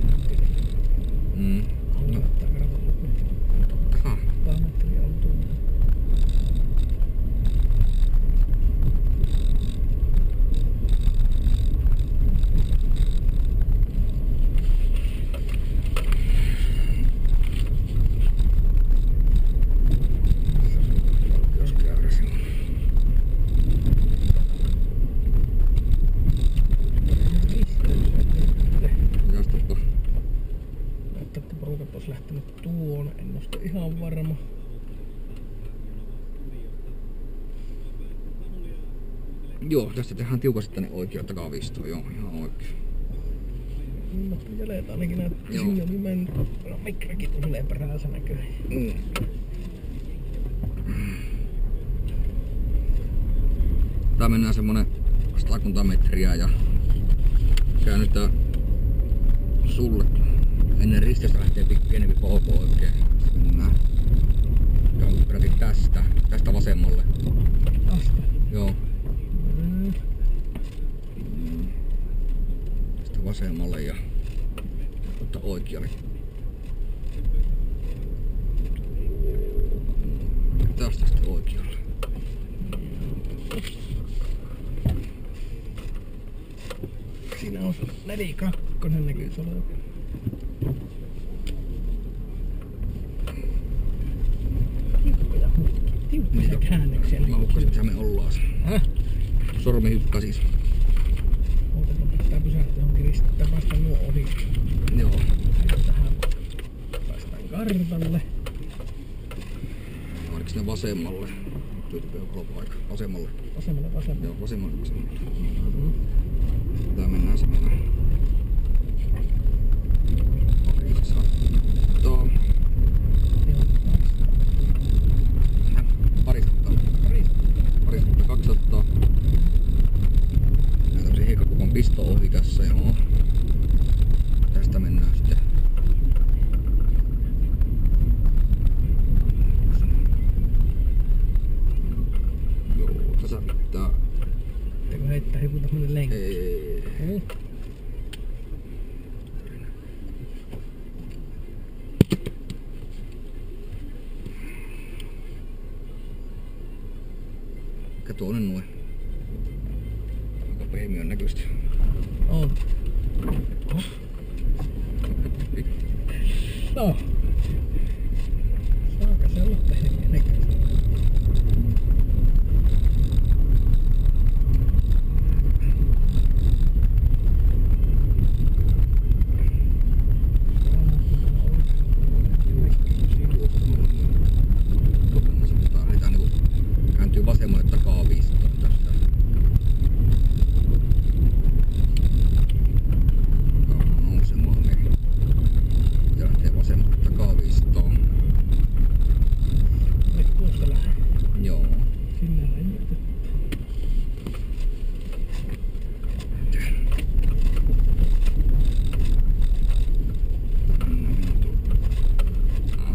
No, Kannattaa kerrata loppuun. totta kai. Päämetteli on tullut. Korkeuskäyrä siinä. Jastuppa. Näyttää, että porukat olisi lähtenyt tuonne. En ole ihan varma. Joo, tästä tehdään tiukasti tänne oikeaan takavistoon. Joo, ihan oikein. Mutta jäljet ainakin näytti. Joo. Sinne oli mennyt. No, mikrokin tulee peräänsä näköinen. Tää mennään semmonen 100 metriä ja käännytään sulle. Ennen risteystä lähtee pienempi polku oikein. Mennään peräti tästä vasemmalle. Tästä. Joo. Tästä vasemmalle ja ottaa oikealle. Tästä sitten oikealle. Siinä on 4-2 näkyy se olevan. Tiukkoja käännöksiä. Mä hukkasin missä me ollaan. Sormi hykkäsis. Ootapa pitää pysähtyä johonkin ristittää vasta nuo ohi. Joo. Tähän päästään kartalle. Oliko sinne vasemmalle? Tyytypä joku paikka. Vasemmalle. Vasemmalle. Joo, vasemmalle. Tää mennään samalla. Parissa. Joo. Parista 200. Nää tämmösen heikakukon pisto ohi tässä, joo. Tästä mennään sitten. Joo, tässä pitää. Eikö heittää joku tämmönen lenkki? Ei. Katoinen noin. Aika pehmiön näköistä. On. No. Saaka se olla pehmiön näköistä? Kääntyy vasemmalle takaa 15 tästä. Nousemaan niin. Ja lähtee vasemmalle takaa 15. Nyt tuosta lähde. Joo. Sinne rajoitetaan.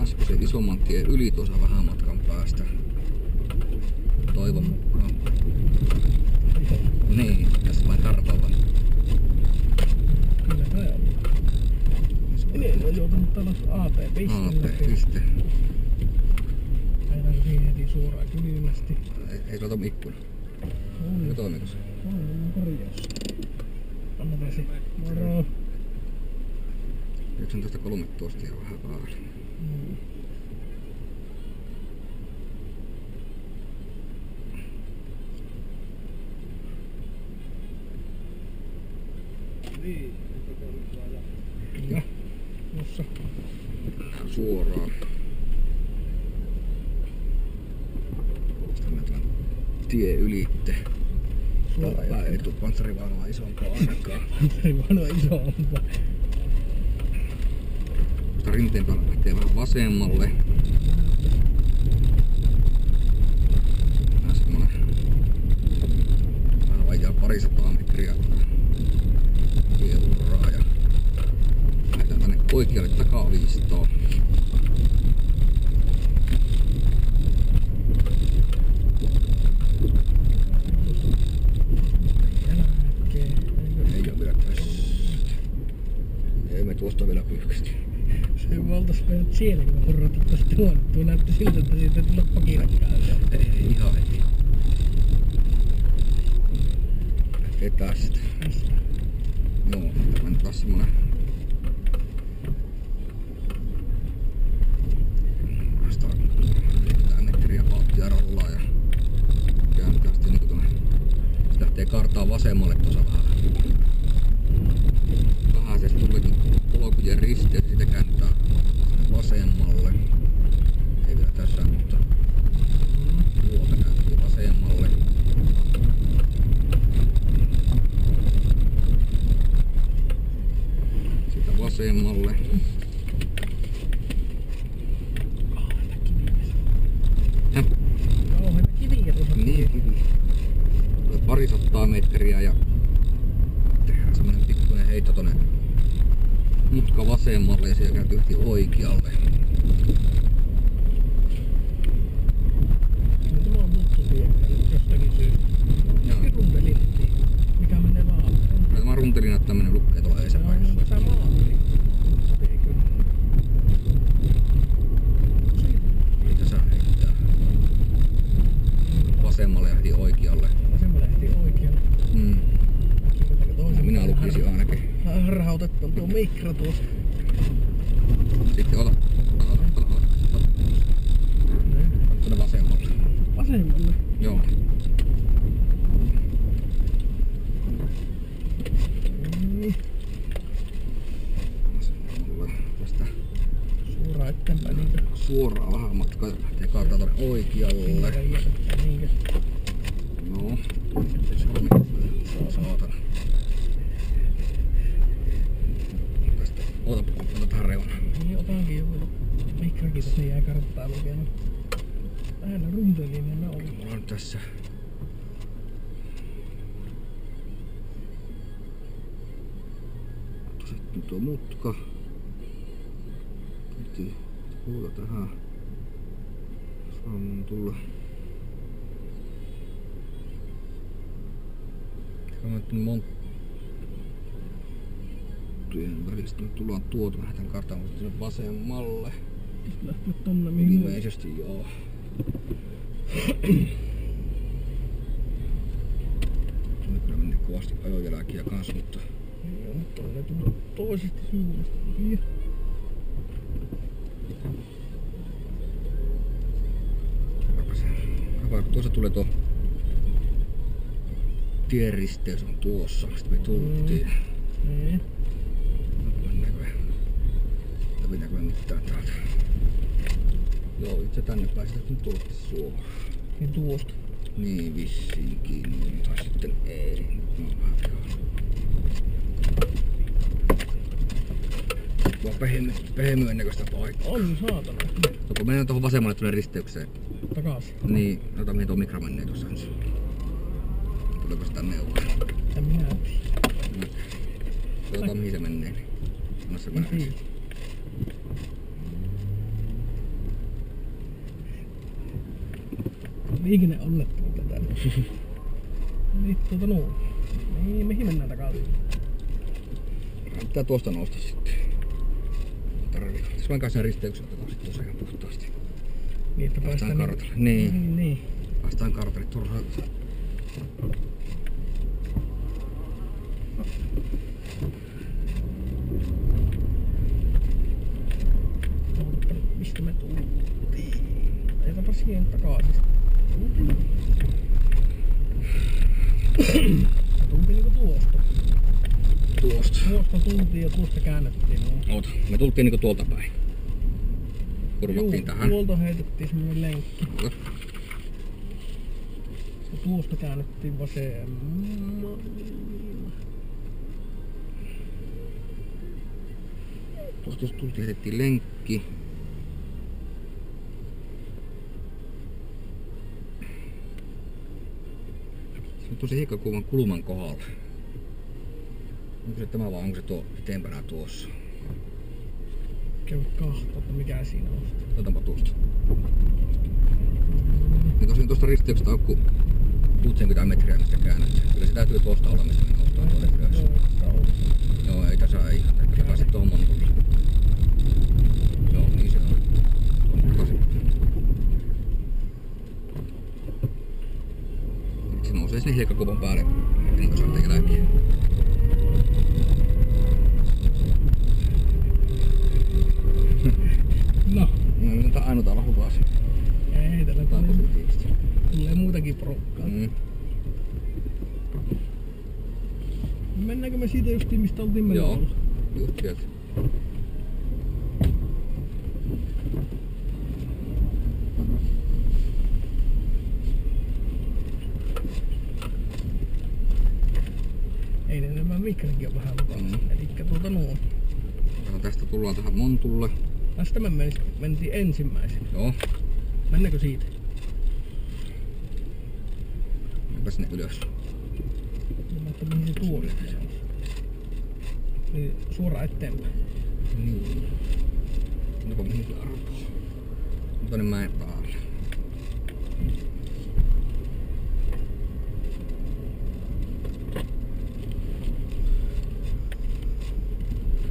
Asposen isomman tien yli tuossa vähän matkan päästä. Toivon mukaan. Niin, tässä vain tarpava. Kyllä kai on. Niin, on joutunut tuolla AP-pistellä. AP-piste. Aina siihen heti suoraan kylmästi. Ei tuota ikkuna. Eikö toimiko se? On korjaus. Anna vesi. Moro. 19.13 ja vähän päälle. Niin, kyllä. Nossa. Mennään suoraan. Sitten mennään tie ylitte. Suoraan ei tuu panssarivaunua isompaa ainakaan. Panssarivaunua isompaa. Mutta rinteen päällä lähtee vähän vasemmalle. Mennään semmonen vähän vajaa 200 metriä tieurraa ja lähdetään tänne oikealle takaa 500. Ei oo vielä tässä. Ei me tuosta vielä pyyhkästi. Se me oltais mennyt siellä, kun me hurratettais tuonne. Tuo näytti siltä, että siitä ei tulla pakinakkaan. Ei ihan heti. Lähtee tästä. Tästä. Joo, tämä nyt taas semmonen 100 metriä vauhtia rollaa ja kääntää sitten niinku tuonne. Se lähtee kartaa vasemmalle tuossa vähän se tulikin polkujen risteys, siitä kääntää vasemmalle. Ei vielä tässä, mutta tuolta kääntyy vasemmalle. Siitä vasemmalle. Kauheita kiviä tuossa. Niin, parisataa metriä ja tehdään semmonen pikkuinen heitto tonne mutka vasemmalle ja siellä kääntyy heti oikealle. Tämä on muttutie jostakin syystä. Onkin runtelitti, mikä menee vaan. Tämä runtelina tämmönen lukee tuolla eessä paikassa. No, tämä maali. Sopii kyllä. Ei tässä heittää. Vasemmalle ja heti oikealle. Vasemmalle heti oikealle. Minä lukisin ainakin. Harhautettu tuo mikro tuossa. Sitten ota. Tuonne vasemmalle. Vasemmalle? Joo. Vasemmalle. Tästä Suoraan eteenpäin niinkö? suoraan vähän matkaa ja lähtee kaataa tuonne oikealle. Niinkö? Joo. Saatana. Tästä. Ota tähän reunaan. Niin otankin jo vielä. Mikrokin tossa jää karttaa lukenut. Vähän runtelinen on. Mulla on tässä. Sitten tuo mutka. Piti puuta tähän. Saan tulla. Monttujen välistä. Nyt tullaan tuolta vähän tän kartan sinne vasemmalle. Lähtee tonne mihin? Ilmeisesti joo. Nyt kyllä mennään kovasti ajojälkiä kans, mutta Joo, mutta ne tulee toisesta suunnasta. tuossa tulee tuo tienristeys on tuossa, mistä me tultiin. Mennäänkö me mitään täältä? Joo, itse tänne päästetään nyt tuolta suoraan. Niin tuosta? Niin vissiinkin, tai sitten ei. No, vaan pehmyön näköistä paikkaa. On saatana. Kun mennään tuohon vasemmalle tuonne risteykseen. Takas. Niin, ota mihin tuo mikro menee tuossa ensin. Tuleeko sitä neuvoa? En minä tiedä. Ota mihin se menee. Anna se mennä. Liikenne onnettomuutta täällä. Niin, noin. Niin, mihin mennään takaisin? Pitää tuosta nousta sitten. Tarvitaan. Tässä vain kanssa sen risteyksen otetaan sitten tuossa ihan puhtaasti. Niin, että päästään kartalle. Niin. Niin. Päästään kartalle turhaan. Mistä me tultiin? Ajetaanpa siihen takaisin. Tultiin niinku tuosta. Tuosta. Tuosta tultiin ja tuosta käännettiin. Oota, me tultiin niinku tuolta päin. Kurvattiin tähän. Tuolta heitettiin semmonen lenkki. Ja tuosta käännettiin vasemmalle. Tuosta tultiin heitettiin lenkki. Se on tosi hiekkakuvan kulman kohdalla. Onko se tämä vai onko se tuo eteenpäin tuossa? Käy kahta, että mikä siinä on. Otetaanpa tuosta. Ja tosiaan tuosta risteyksestä on 60 metriä mistä käännät. Kyllä se täytyy tuosta olla missä me noustaan tuonne ylös. Joo, ei tässä ei. Sä pääset tuohon montulle. Joo, niin se on. Se nousee sinne hiekkakuvan päälle. Niin kuin saatte jälkeen. No. No, nyt on ainoa olla hukasi. Ei, tällä Tämä on positiivista. tulee muutakin porukkaa. Mennäänkö me siitä justiin mistä oltiin menossa? Joo, just sieltä. Ei ne nämä mikrokin on vähän luvassa. Elikkä tuolta noin. Tästä tullaan tähän montulle. Tästä me mentiin ensimmäisenä. Joo. Mennäänkö siitä? Mennäänpä sinne ylös. Mä ajattelin, mihin se tuoli on. Niin suoraan eteenpäin. Niin. Onko mihin se arvoa? Tonne mäen päälle.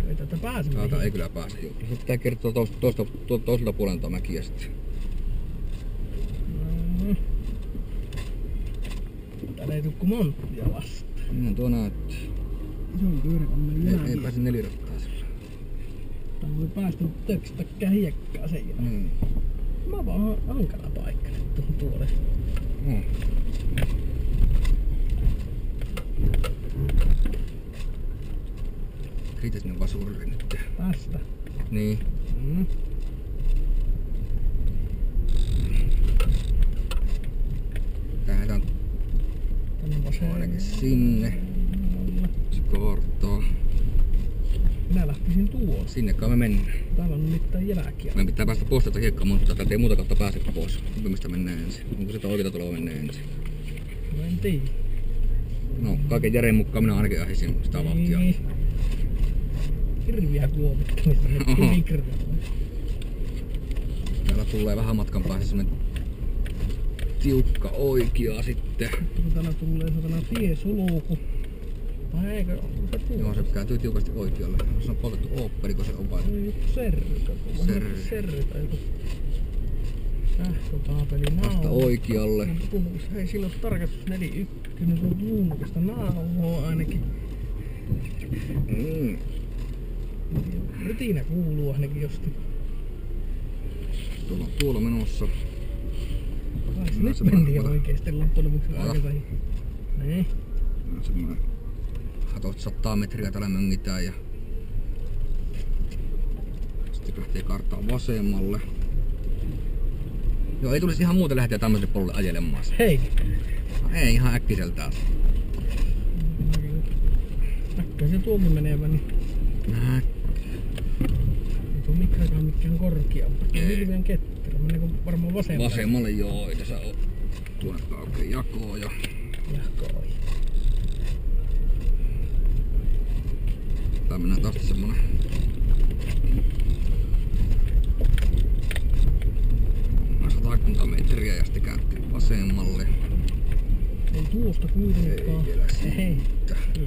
Ei tätä pääse. Täältä ei kyllä pääse. Se pitää kertoa toiselta puolelta mäkiä sitten. Täällä ei tuu kuin monttia vastaan. Niin tuo näyttää. Se on pyöräkammen jälkeen. Ei pääse nelirattaa sillä. Tää voi päästä tökstäkkää hiekkaa sen jälkeen. Niin. Mä vaan hankala paikka nyt tuohon tuolle. No. Kiitos ne vasurri nyt. Tästä. Niin. Lähdetään Tänne vastaan. ainakin sinne. Se korttaa. Minä lähtisin tuolla. Sinnekaan me mennään. Täällä on mitään jälkiä. Meidän pitää päästä pois tätä hiekkaa, mutta täältä ei muuta kautta pääse pois. Mistä mennään ensin? Onko sitä oikeita tuloa mennään ensin? No en tiedä. No, kaiken järjen mukaan minä ainakin ahisin sitä vauhtia. Niin. Hirviä kuomittamista. Oho. Mikroa. Täällä tulee vähän matkan päässä semmonen tiukka oikea sitten. Kun täällä tulee satana tiesulku. Vai eikö ollut se tuolla? Joo, se kääntyy tiukasti oikealle. Se on poltettu oopperi, kun se on vain. Ei joku serrykä tuolla. Serry. Serry tai joku sähkökaapeli Vasta oikealle. Hei, sillä on tarkastus 41. Se on muunnokästä nauhoa ainakin. Rytinä kuuluu ainakin jostain. Tuolla menossa. Ai se No, nyt se mentiin ota. oikeesti loppujen lopuksi Ota. aikaisin. Niin. Semmoinen 100 metriä täällä möngitään ja sitten lähtee karttaan vasemmalle. Joo, ei tulisi ihan muuten lähteä tämmöiselle polulle ajelemaan. Hei! No, ei ihan äkkiseltään. Näkköä se tuokin menevä, niin ei tuo mikrokaan mikään korkea. Ei. Hirveän ketterä. Meneekö varmaan vasemmalle? Vasemmalle joo, ei tässä oo. Tuonne aukeaa jakoa ja Jahkoi. tää mennään taas semmonen 100 metriä ja sitten kääntyy vasemmalle. Ei tuosta kuitenkaan. Ei vielä siitä. Ei.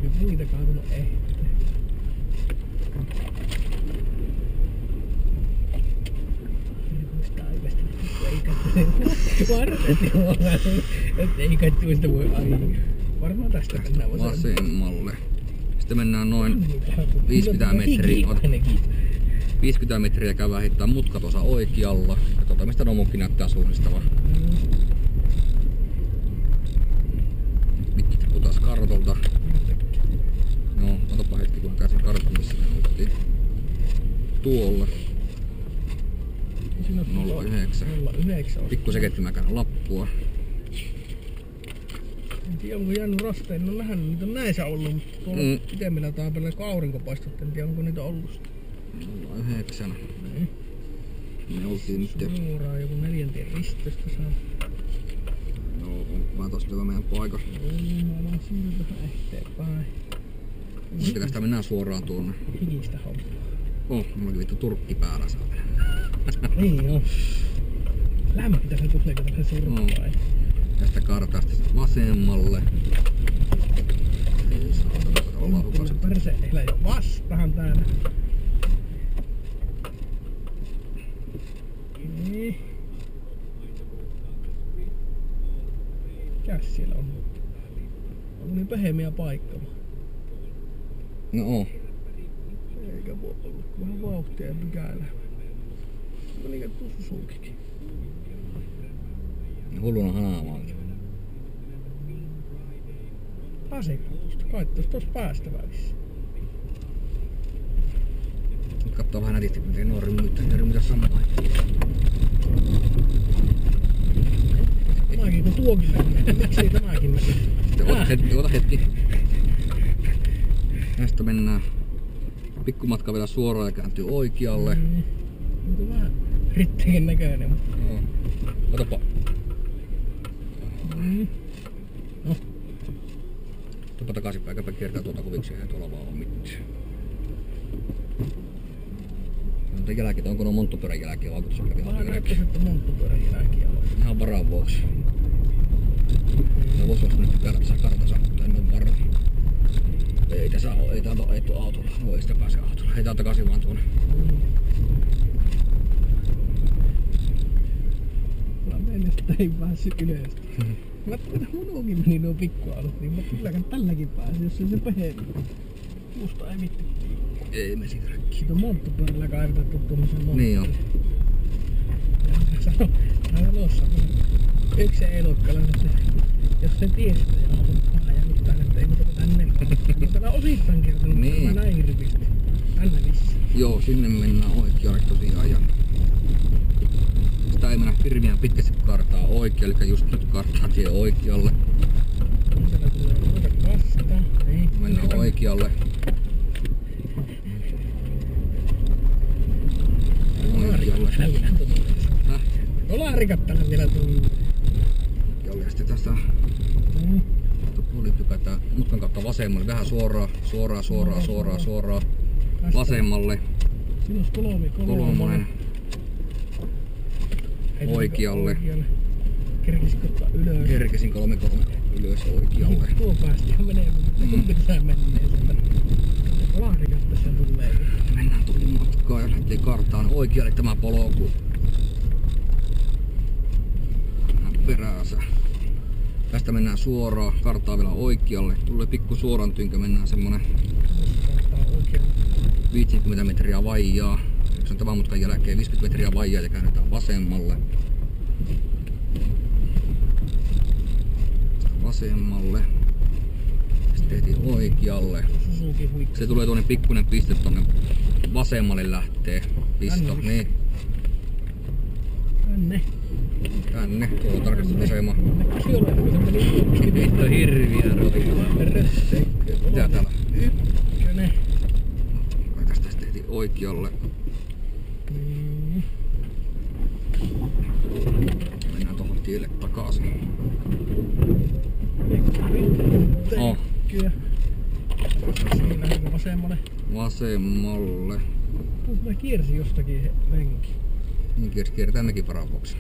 Ei muitakaan kun ei. Ei katsoista voi ajaa. Varmaan tästä mennään Vasemmalle. Sitten mennään noin 50 metriä. 50 metriä käydään heittää mutka tuossa oikealla. Katsotaan mistä nomukki näyttää suunnistava. Mikki tippuu taas kartalta. No, otapa hetki kun käsin kartan missä me oltiin. Tuolla. 09. 09 on. Pikku sekettimäkänä lappua. En tiedä onko jäänyt rastein, en oo nähnyt niitä näissä ollut, mutta tuolla pitemmillä taapeleilla kun aurinko paistaa, en tiedä onko niitä ollut sitä. 09. Me oltiin nyt. Suoraan joku 4 tien risteystä saa. Joo, on vaan tossa vielä meidän paikka. Mä vaan siitä vähän eteenpäin. Kyllä sitä mennään suoraan tuonne. Hikistä hommaa. Mullakin vittu turkki päällä saatana. Niin on. Lämpitä se tulee, kun tähän surppaa. Tästä kartasta vasemmalle. Ei saatana, kato laukas. Se perse elää jo vastaan täällä. Niin. Mikäs siellä on? Onko niin pehmeä paikka? No oo. Eikä voi olla, kun vähän vauhtia ja pykälää. No niin, tuossa suukikin. Hulluna hanaamaan. Asekuusta. Kaittais tossa päästä välissä. Nyt kattoo vähän nätisti, kun ei nuo rymytä samaa. Tämäkin kun tuokin meni. Miksei tämäkin meni? Sitten ota hetki. Tästä mennään pikkumatka vielä suoraan ja kääntyy oikealle. Onko vähän rittekin näköinen? Joo. Otapa. No. takaisinpäin, eikä kiertää tuolta koviksi, ei tuolla vaan ole mitään. Mutta jälkiä, onko nuo monttupyörän jälkiä vai vaikutusjälkiä? Mä näyttäis, että monttupyörän jälkiä on. Ihan varaan vuoksi. No vois nyt täällä tässä kartassa, mutta en ole varma. Ei tässä oo, ei täältä oo ajettu autolla. No ei sitä pääse autolla. Ei täältä takaisin vaan tuonne. Mä menen, että ei päässyt ylös. Mä ajattelin, että munuukin meni nuo pikkualut, niin mä kylläkään tälläkin pääsi, jos se peheli. Musta ei vittu. Ei me siitä räkkiä. Siitä on monttupyörällä kaivetettu tuommoisen monttupyörän. Niin on. Sano, tuossa yksi elokkalainen, että jos se tiestä ja auton paha ja mitään, että ei muuta kuin tänne. Mutta täällä on osittain kertonut, niin. Mä näin hirveästi. Tänne vissiin. Joo, sinne mennään oikealle tosiaan. Ja sitä ei mennä hirveän pitkästi kartaa oikealle, eli just nyt kartaa tie oikealle. Täällä tulee ruveta vastaan. Niin. Mennään oikealle. Oikealle. Häh? Olarikat tänne vielä tullut. Oikealle ja sitten tästä puoli tykätään mutkan kautta vasemmalle. Vähän suoraan. Vasemmalle. Siinä olisi Kolmonen. Oikealle. Kerkisikö ottaa ylös? Kerkesin 3 ylös oikealle. Tuo päästi jo menee, mutta kumpi tää menee sieltä. Olarikat tässä tulee. Mennään tuli matkaa ja lähtee kartaan oikealle tämä polku. Mennään peräänsä. Tästä mennään suoraan, kartaa vielä oikealle. Tulee pikku suoran tynkä, mennään semmonen 50 metriä vaijaa. Se on tämän mutkan jälkeen 50 metriä vaijaa ja käännetään vasemmalle. Vasemmalle. Sitten heti oikealle. Se tulee tuonne pikkuinen piste tonne vasemmalle lähtee. Pisto, niin. Tänne, tuo on tarkastusasema. Vittu hirviä roikaa. Mitä täällä? Ykkönen. Tästä sitten heti oikealle. Mennään tohon tielle takaisin. Oh. Siinä vasemmalle. Vasemmalle. Mä kiersin jostakin lenki. Niin kierretään mekin varavuoksi.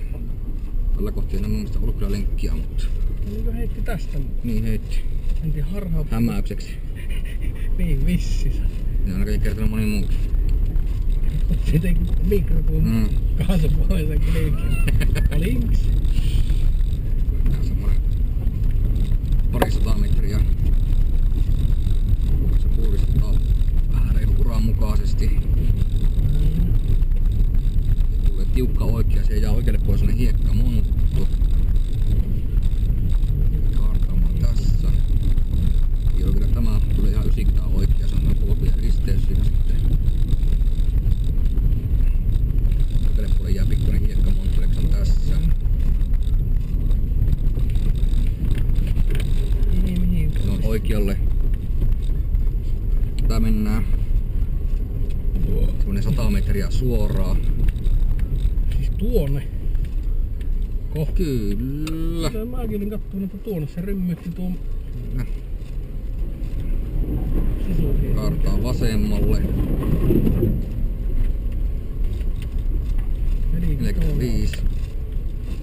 Tällä kohti en mun mielestä ollut kyllä lenkkiä, mutta... Oliko heitti tästä? Niin heitti. Mentiin harhaan. Hämäykseksi. Niin vississä. Ne on ainakin kertonut moni muukin. Se teki mikrokuun kaasupohjaisen klinkin. Olinks? Tää semmonen parisataa metriä. Se purkistuttaa vähän reilu uran mukaisesti. Tulee tiukka oikea, se jää oikealle pois sellainen hiekkamonttu. Kartaamaan tässä. Joo, kyllä tämä tulee ihan 90 oikea, se on polkujen risteys siinä sitten. Oikealle puolelle jää pikkuinen hiekkamonttu, eli se on tässä. No oikealle. Tää mennään semmonen 100 metriä suoraan. Siis tuonne? Kyllä. Mäkin olin kattonut, että tuonne se rymmytti tuon sisukin. Kartaa vasemmalle. 45.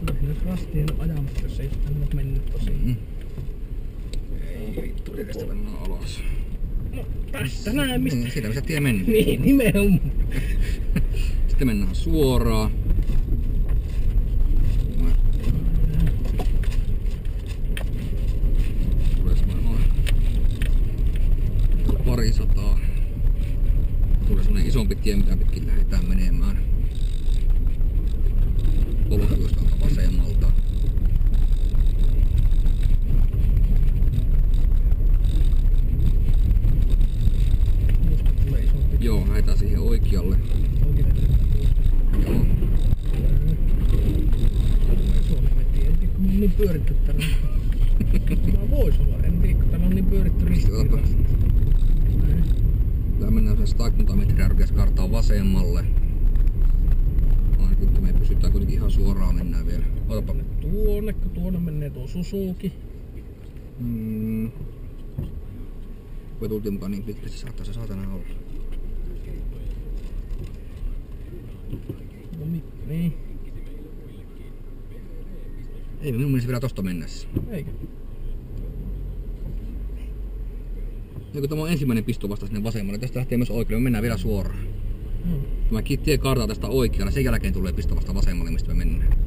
Kyllä nyt rastien ajamassa, jos ei tänne ole mennyt tosiaan. Ei vittu, edestä mennään alas. No tästä näin mistä. Siitä missä tie mennään. Niin, nimenomaan. Sitten mennään suoraan. Tulee semmonen noin parisataa. Tulee semmonen isompi tie, mitä pitkin lähdetään menemään. Polkuista vasemmalta. Joo, lähdetään siihen oikealle. Joo. Suomi meti, en tiedä kun mä oon niin pyöritty tänne. Mä vois olla, en tiedä kun täällä on niin pyöritty ristiriitaisesti. Tää mennään sen 100 metriä rukeas kartaa vasemmalle. Ainakin me pysytään kuitenkin ihan suoraan mennään vielä. Otapa. Tuonne, kun tuonne menee tuo Suzuki. Kun me tultiin mukaan niin pitkästi, saattaa se saatana olla. No niin. Ei minun mielestä vielä tosta mennessä. Eikö? Ja kun tämä on ensimmäinen pisto vasta sinne vasemmalle, tästä lähtee myös oikealle, me mennään vielä suoraan. Mä tien kartaa tästä oikealle, sen jälkeen tulee pisto vasta vasemmalle, mistä me mennään.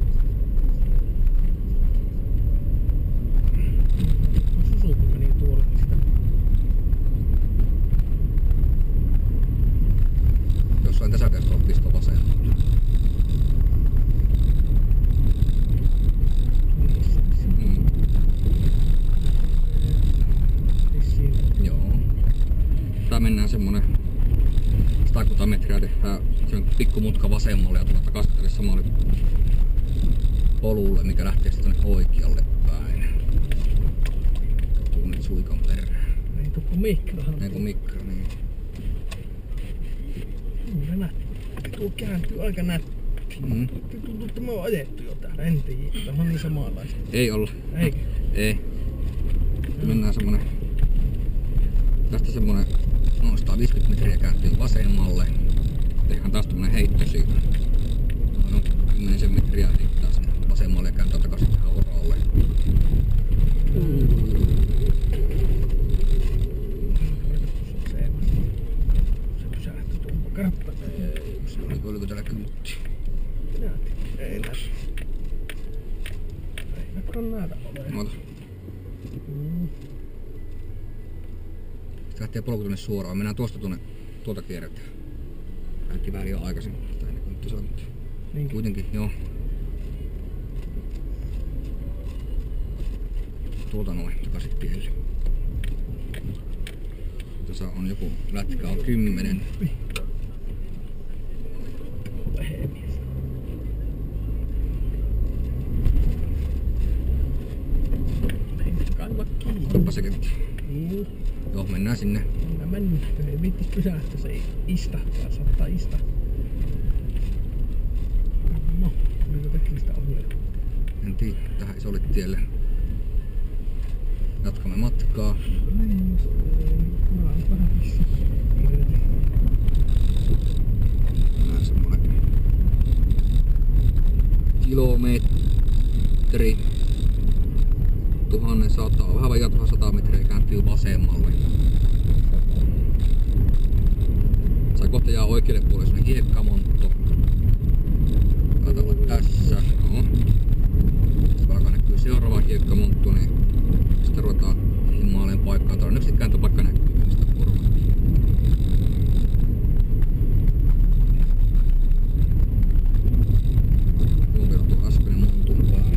Susuku meni tuolle sitä. Jossain tässä teossa on pisto vasemmalle. Joo. Tää mennään semmonen 100 metriä, tehdään sen pikku mutka vasemmalle ja tulla takaisin samalle polulle, mikä lähtee sitten oikealle päin. Tuu nyt suikan perään. Ei tuu kun mikrahan. Ei kun mikra, niin. Kyllä nätti. Tuo kääntyy aika nätti. Tuntuu, että me on ajettu jo täällä, en tiedä. Tämä on niin samanlaista. Ei olla. Eikö? Ei. Mennään semmonen. Tästä semmonen noin 150 metriä kääntyy vasemmalle. Tehdään taas tommonen heitto siitä. Noin 10 metriä heittää sen vasemmalle ja kääntää takaisin tähän oralle. Se pysähtyi tuon karttaan. Oliko täällä kyltti? Ei näy. Ei näkään näitä ole. Oota. Sitten lähtee polku tonne suoraan. Mennään tuosta tuolta kierretään. Lähti vähän liian aikaisin. Tai ennen kuin nyt sanottiin. Niinkö? Kuitenkin, joo. Tuolta noin takaisin tielle. Tässä on joku lätkä on 10. Kappa se kentti. Joo, mennään sinne. Mä mennään. Ei viittis pysähtyä, se ei istahtaa, saattaa istahtaa. No, oliko teknistä ohjelmaa? En tiedä, tähän isolle tielle. Jatkamme matkaa. Mä oon vähän missä. Mennään semmonen kilometri. 1100, vähän vajaa 1100 metriä kääntyy vasemmalle. Sai kohta jää oikealle puolelle semmonen hiekkamontto. Taitaa olla tässä. No. Sitten alkaa näkyy seuraava hiekkamontto, niin sitten ruvetaan himmailemaan paikkaa. Todennäköisesti kääntöpaikka näkyy sitä korvaa. Tuon verran tuo äskeinen montun päällä.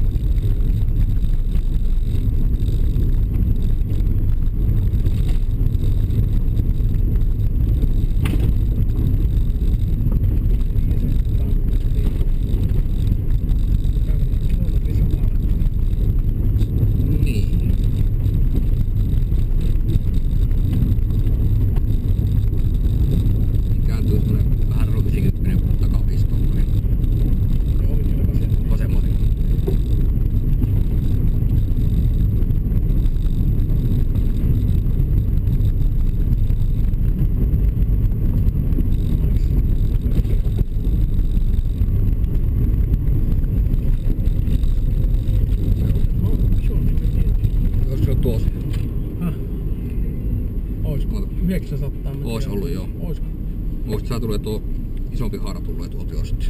Oisko? 900 metriä. Ois ollut joo. Oisko? Muista tää tulee tuo isompi haara tulee tuolta jo sitten.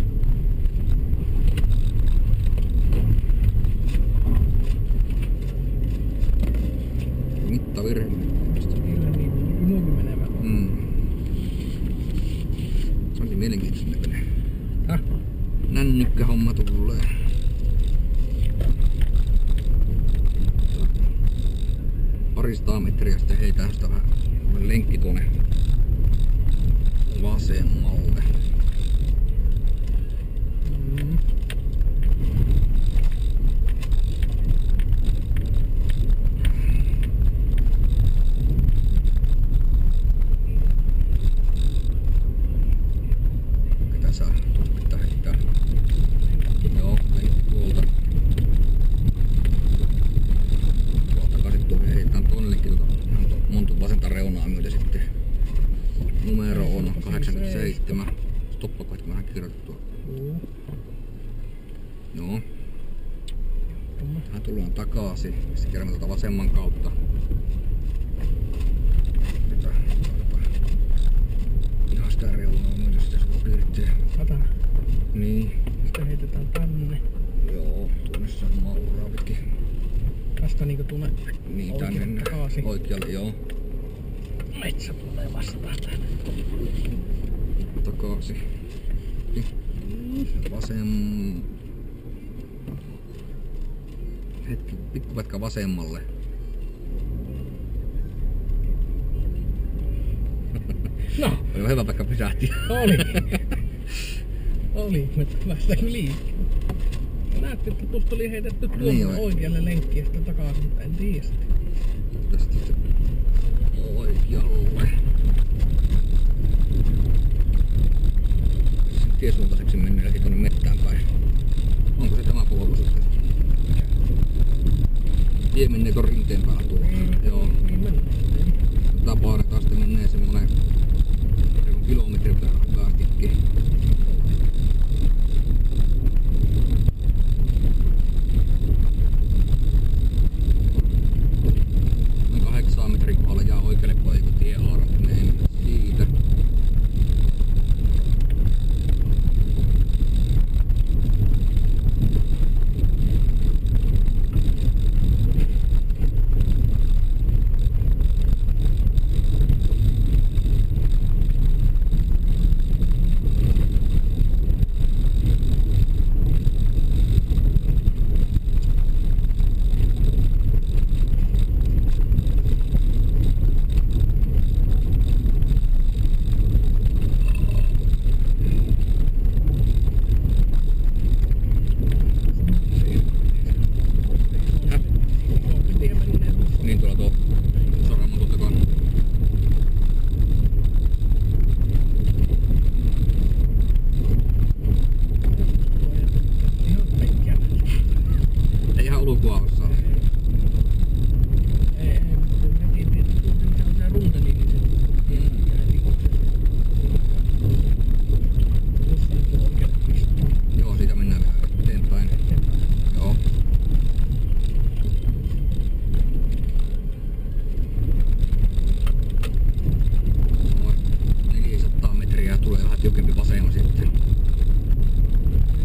Mittavirhe. Kyllä niin, minuutin menevät. Se onkin mielenkiintoista näköinen. Häh? Nännykkähomma tulee. Paristaa metriä sitten heitään sitä vähän lenkki tuonne vasemmalle. Ketä saa? Pitää heittää. Joo, heitti tuolta. Tuolta takaisin tuohon heitetään tuonne lenkki montun vasenta reunaa. reunaa myöten sitten. Numero on 87. Stoppakohta vähän kirjoitettua. Joo. Tähän tullaan takaisin. Sitten kerran tuota vasemman kautta. Ihan sitä reunaa myöten sitten sulla piirtee. Tätä. Niin. Sitten heitetään tänne. Joo, tuonne samaa uraa pitkin. Tästä niinku tuonne Niin, tänne takaisin. oikealle, joo. Metsä tulee vastaan tänne. Takaisin. Vasem... Hetki, pikkupätkä vasemmalle. No, Oli hyvä pätkä pysähti. oli. Oli, mutta päästäänkö liikkeelle? Näytti, että tuosta oli heitetty tuonne Niin oikealle lenkkiä sitten takaisin, mutta en tiedä sitten. Tästä sitten oikealle. Tiesuuntaiseksi mennäänkin tuonne mettään päin. Onko se tämä polku sitten? Tie menee tuon rinteen päällä tuolla. Joo. Niin mennään. Tätä paaretaan sitten menee semmonen kilometrin päästikin. Noin 8 metrin kohdalla jää oikealle puolelle, kun tiehaara menee siitä. Niin tuolla tuo Soraman tuon takana. Ei ihan ulkoa osaa. Ei, mutta nekin tietysti se runteli, niin se jossain tuo oikealle pistää. Joo, siitä mennään vielä eteenpäin. Joo. Noin 400 metriä tulee vähän tiukempi vasemma sitten.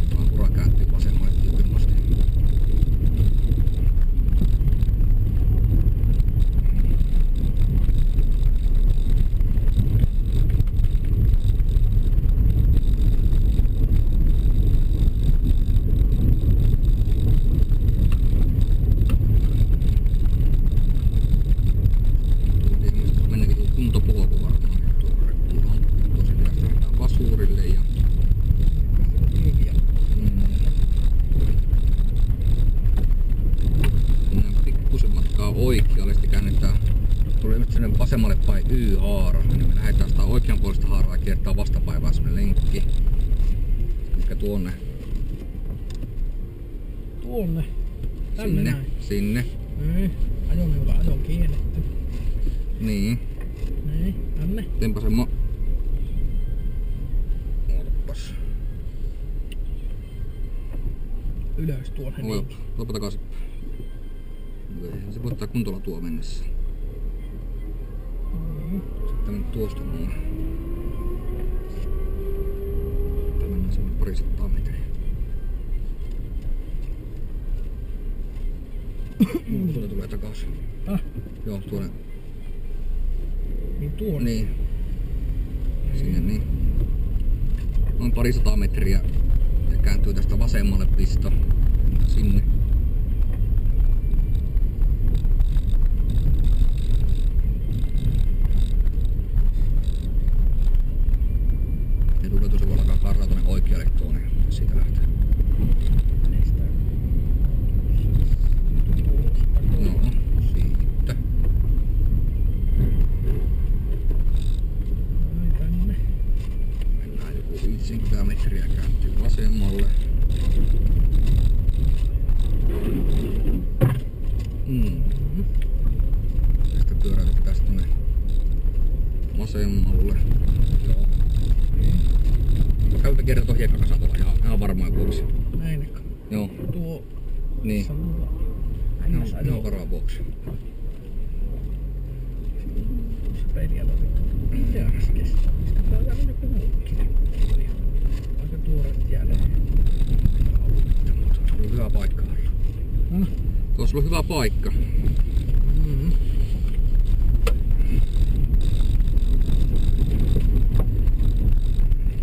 Tuo ura kääntyy vasemmalle tiukemmasti. Mennäkin tuo kuntopolku varmaan. Tosin tästä lähdetään Vasurille ja mennään pikkusen matkaa oikealle, sitten käännetään. Tulee nyt sinne vasemmalle päin Y-haara, niin me lähdetään sitä oikeanpuolista haaraa ja kiertää vastapäivään semmonen lenkki. Elikkä tuonne. Tuonne. Tänne Sinne. näin. Sinne. Niin. Ajoneuvolla ajo kielletty. Niin. Niin. Tänne. Teenpä semmo... Ootapas. Ylös tuonne. Oi, tuopa takaisin. Se voittaa kuntolla tuo mennessä. Sitten mennään tuosta noin. Tää mennään sinne parisataa metriä. Tuonne tulee takaisin. Joo, tuonne. Niin tuonne. Niin. Sinne niin. Noin parisataa metriä ja kääntyy tästä vasemmalle pisto. Sinne. Ja tulee tosi voi alkaa karraa tuonne oikealle tuonne. Siitä lähtee. No, siitä. Tänne. Mennään joku 50 metriä kääntyy vasemmalle. Tästä pyöräytetään tonne vasemmalle. Joo. Käydään kerran tuon hiekkakasan tuolla ihan varmaan vuoksi. Näinkö? Joo. Tuo... Niin. Ne on varaa vuoksi. Se peliala vittu. Mitäs kestää? Mistä tää on aivan joku muukin? Aika tuoreet jälleen. Tuossa on ollut hyvä paikka. No. Tuossa on ollut hyvä paikka.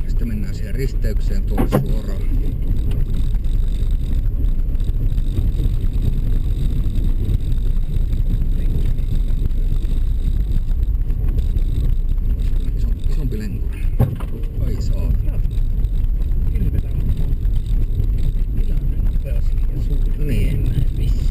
Sitten mennään siihen risteykseen tuolla suoraan. Isompi lenkuri. Ai saa. Hirvetä on. Tilanne nopeasti ja suuri. Niin. Missä?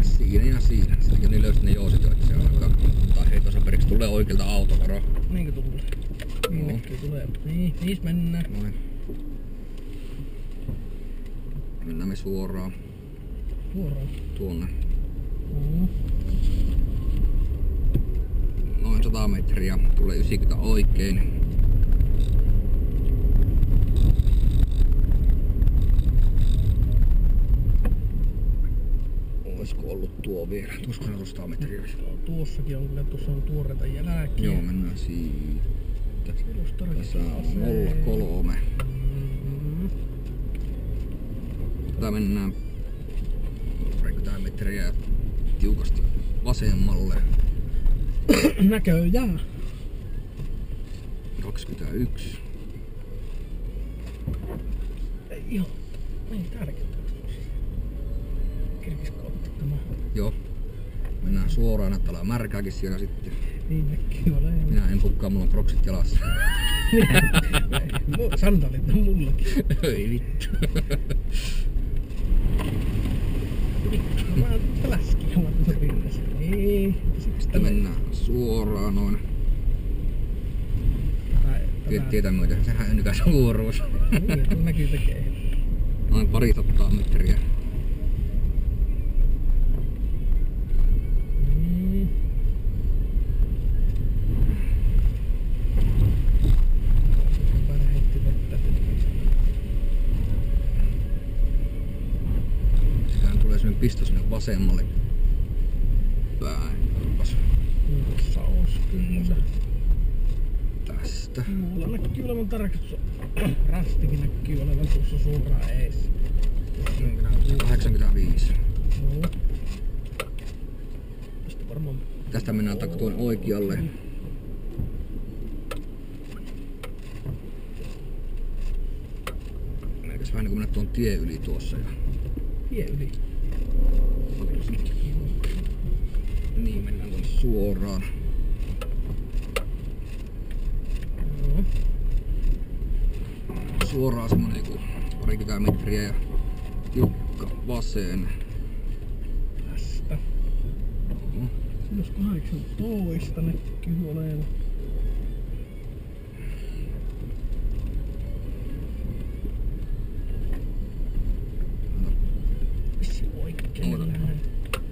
Siinä ja siinä. Silläkin niin löysit ne jousit jo, että se alkaa. Tai hei tuossa periksi tulee oikealta autovaro. Niinkö tulee? Niin näkyy tulee. Niin, niis mennään. Noin. Mennään me suoraan Suoraan. tuonne. Noin 100 metriä. Tulee 90 oikein. Olisiko ollut tuo vielä? Tuosko se on 100 metriä? Tuossakin on kyllä, tuossa on tuoreita jälkiä. Joo, mennään siitä. Tässä on 03. Tää mennään 40 metriä tiukasti vasemmalle. Näköjään. 21. Ei ihan. Niin tärkeää. Kerkiskö ottaa tämä? Joo. Mennään suoraan, että ollaan märkääkin siellä sitten. Niin näkyy olemaan. Minä en pukkaa, mulla on proksit jalassa. Sandalit on mullakin. Ei vittu. Mä oon läski omassa rinnassa. Ei. Sitten mennään suoraan noin. Tietää myöten, sehän on nykäs suuruus. Niin, tuo näkyy tekee. Noin 200 metriä. Sehän tulee semmonen pisto sinne vasemmalle päin. Tuossa ois kyllä. Tästä. Mulla näkyy olevan tarkastus. Rastikin näkyy olevan tuossa suoraan ees. 85. Joo. Tästä varmaan... Tästä mennään tuon oikealle. Näikäs vähän niinku mennä tuon tie yli tuossa. Tie yli. Niin, mennään tuonne suoraan. Joo. Suoraan semmonen joku 20 metriä ja tiukka vasen. Tästä. Sinus 18 näkyy olevan. Missi oikein näin.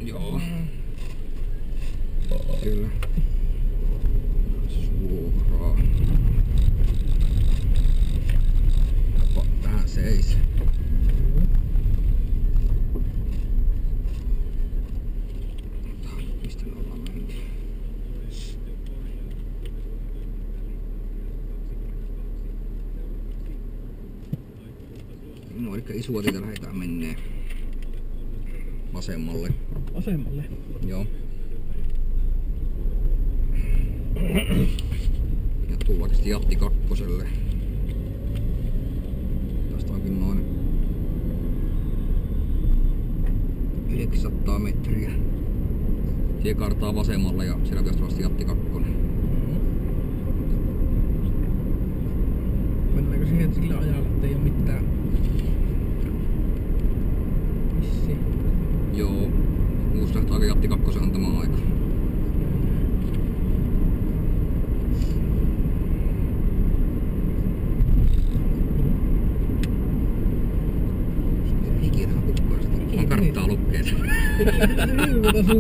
Joo. Kyllä. Suoraan. Tähän seis. Mistä me ollaan menty? No elikkä Isuotita lähdetään menneen vasemmalle. Vasemmalle. Joo. Ja tullaankin sitten Jatti kakkoselle. Tästä onkin noin 900 metriä. Siihen kartaa vasemmalle ja siellä pitäisi olla Jatti kakkonen. Mennäänkö siihen sillä ajalla, ettei oo mitään? Missi? Joo. Uusi lähtee aika Jatti kakkosen antamaan aika. Hirveetä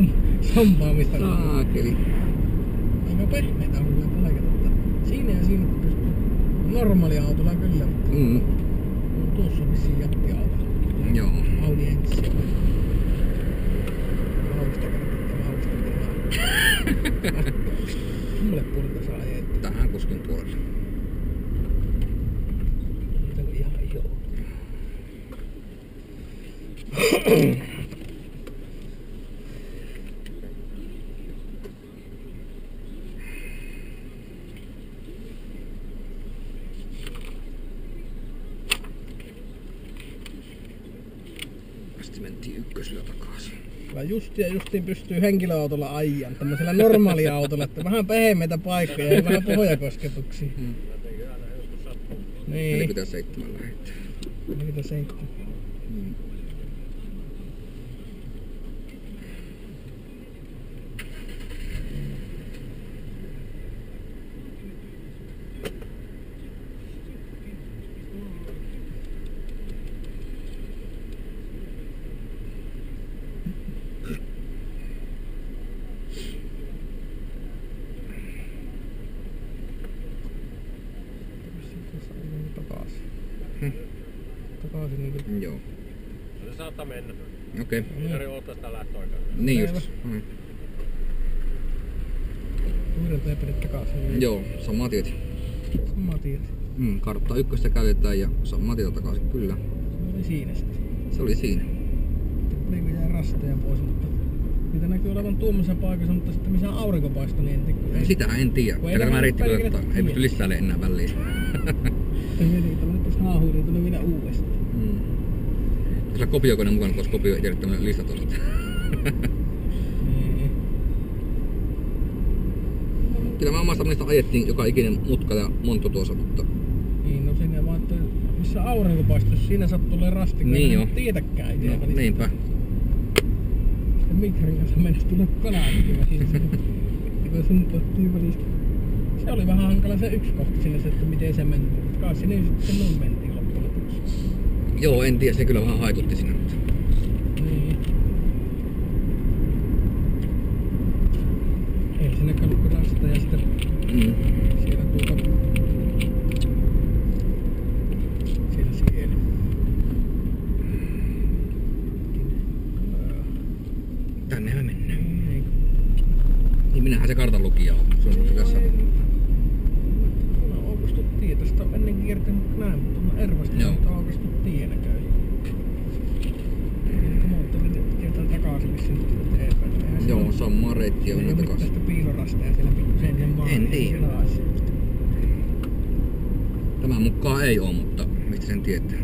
sompaamista. Saakeli. Aika pehmeitä on kyllä paikat, mutta siinä ja siinä pystyy. Normaalia autolla kyllä, mutta tuossa on vissiin jättiauto. Joo. Audi entisiä. Vauhista kannattaa. Mulle puolelta saa ajettua. Tähän kuskin puolelle. Se on ihan joo. Sitten mentiin ykkösellä takaisin. Kyllä justiin pystyy henkilöautolla ajan, tämmöisellä normaaliautolla, että vähän pehmeitä paikkoja ja vähän pohjakosketuksia. Niin. 47 lähdettiin. 47. Takaisin niin Joo. Se saattaa mennä. Okei. Jari odottaa sitä lähtöaikaa. Niin just. Uudelta ja perit takaisin. Joo, sama tietä. Sama tietä. Kartta ykköstä käytetään ja sama tietä takaisin, kyllä. Se oli siinä sitten. Se oli siinä. Oliko jäi rasteja pois, mutta niitä näkyy olevan tuommoisessa paikassa, mutta sitten missä aurinko paistoi, niin en Sitä en tiedä. Kun Ja tämä riitti perkele kyllä, ei pysty lisäälle enää väliin. Ei meni, tämmönen tässä haahuuriin tuli vielä uudestaan. Tässä on kopiokone mukana, koska kopio ei tiedä tämmönen listatosat. Niin. Kyllä mä omasta niistä ajettiin joka ikinen mutka ja monto tuossa, mutta... Niin, no sinne vaan, että missä aurinko paistoi, siinä sattuu olemaan rasti, kun Niin ei joo. tietäkään itse No, välistä. niinpä. Sitten Mikrin kanssa mennessä tulla kanaakin välissä. Kun sun pohtii välistä. Se oli vähän hankala se yksi kohta sinne, että miten se meni. Kai sinne sitten noin mentiin loppujen lopuksi. Joo, en tiedä, se kyllä vähän haikutti sinne. Mutta... Niin. Ei sinne ollut kuin rasta ja sitten siellä siellä. Tännehän mennään. Ei. Niin minähän se kartan lukija on. Se on tässä. No aukastu tie. Tästä on ennen kiertänyt näin, mutta on ervasti, Joo. mutta aukastu tie näköjään. Kun moottorin kiertää takaisin, missä nyt eteenpäin. Joo, samaa reittiä mennään takaisin. Tästä piilorasta ja siellä pikkusen sen maan. En tiedä. Tämän mukaan ei oo, mutta mistä sen tietää?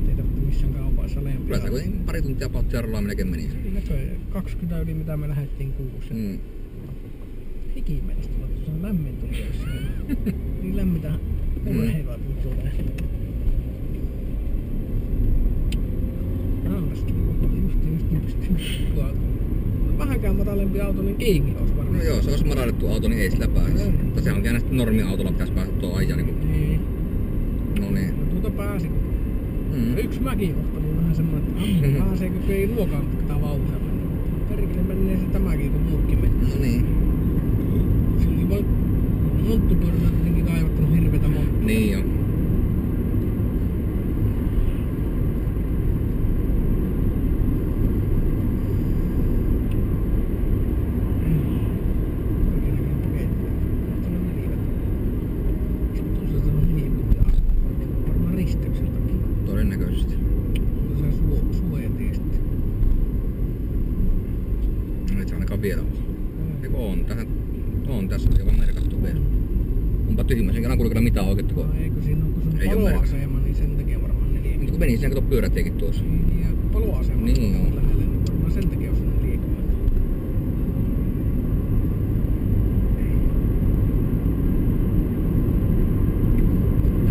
Tiedä, että missä on kaupassa lempi. Kyllä se kuitenkin pari tuntia pauttiarrolla melkein meni. Näköjään 20 yli mitä me lähdettiin kuussa. Hiki mennessä tulla, se on lämmin tuli jossain. Niin lämmitä urheilua tulee. Rangaskin just vähänkään matalempi auto, niin kiinni olisi varmaan. No joo, se olisi madallettu auto, niin ei sillä pääse. Mutta se onkin aina sitten normi-autolla pitäisi päästä tuo ajaa niin kuin... Niin. No niin. No tuota pääsi. Yksi mäkikohta oli vähän semmoinen, että pääseekö ei nuokaan tätä vauhtia mennä. Perkele menee se tämäkin, kun muutkin meni. No niin. Se oli vaan monttupyörällä tietenkin kaivattanut hirveetä monttua. Niin jo. Todennäköisesti. No et se ainakaan vielä ole. Eikö on? Tähän on tässä jo vaan merkattu vielä. Onpa tyhmä, sen kerran kulketa mitään oikeutta kun... No eikö siinä ole, kun se Ei on oo paloasema, niin sen takia varmaan 40. Mutta kun meni siinä, kato pyörätiekin tuossa. Niin, ja paloasema Niin on joo. lähellä, niin varmaan sen takia on siinä 40.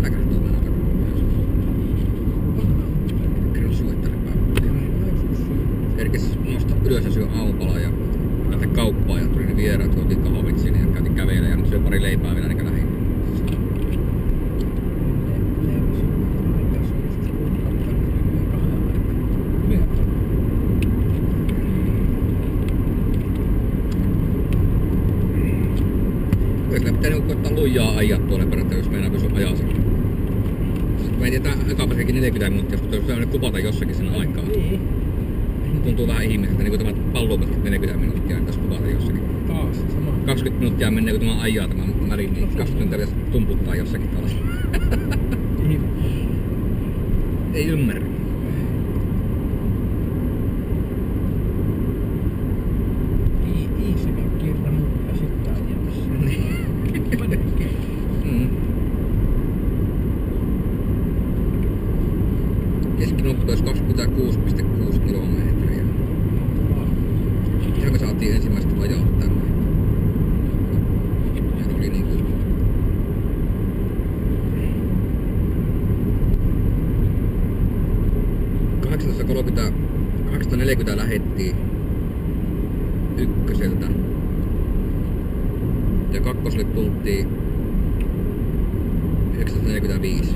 Äläkä nyt tuolla aika. Kerran suittele päivä. Kerkes nostaa ylös ja syö aamupalaa ja lähteä kauppaan ja tuli ne vieraat, tuotiin kahvitsiin ja käytiin kävelemään ja nyt syö pari leipää vielä niin lähin. Leivos. lujaa ajaa tuonne periaatteessa, jos meinaa pysyä ajassa. Mä en tiedä, ekapäisenkin 40 minuuttia, mutta jos pitää kupata jossakin sen aikaa. Niin. Tuntuu vähän ihmiseltä, niin kuin tämä pallopätket 40 minuuttia, niin tässä kupata jossakin. Taas se sama. 20 minuuttia menee, kun tämä ajaa tämän mälin, niin 20 minuuttia pitäisi tumputtaa jossakin taas. Ei ymmärrä. Iisekä kirta mutta sitten ajamassa. Niin. Melkein. Keskinopeus 26,6 kilometriä. Ja me saatiin ensimmäistä ajaa tänne. Ja oli niinku... ...18.40 lähettiin ykköseltä. Ja kakkoselle tultiin 9.45.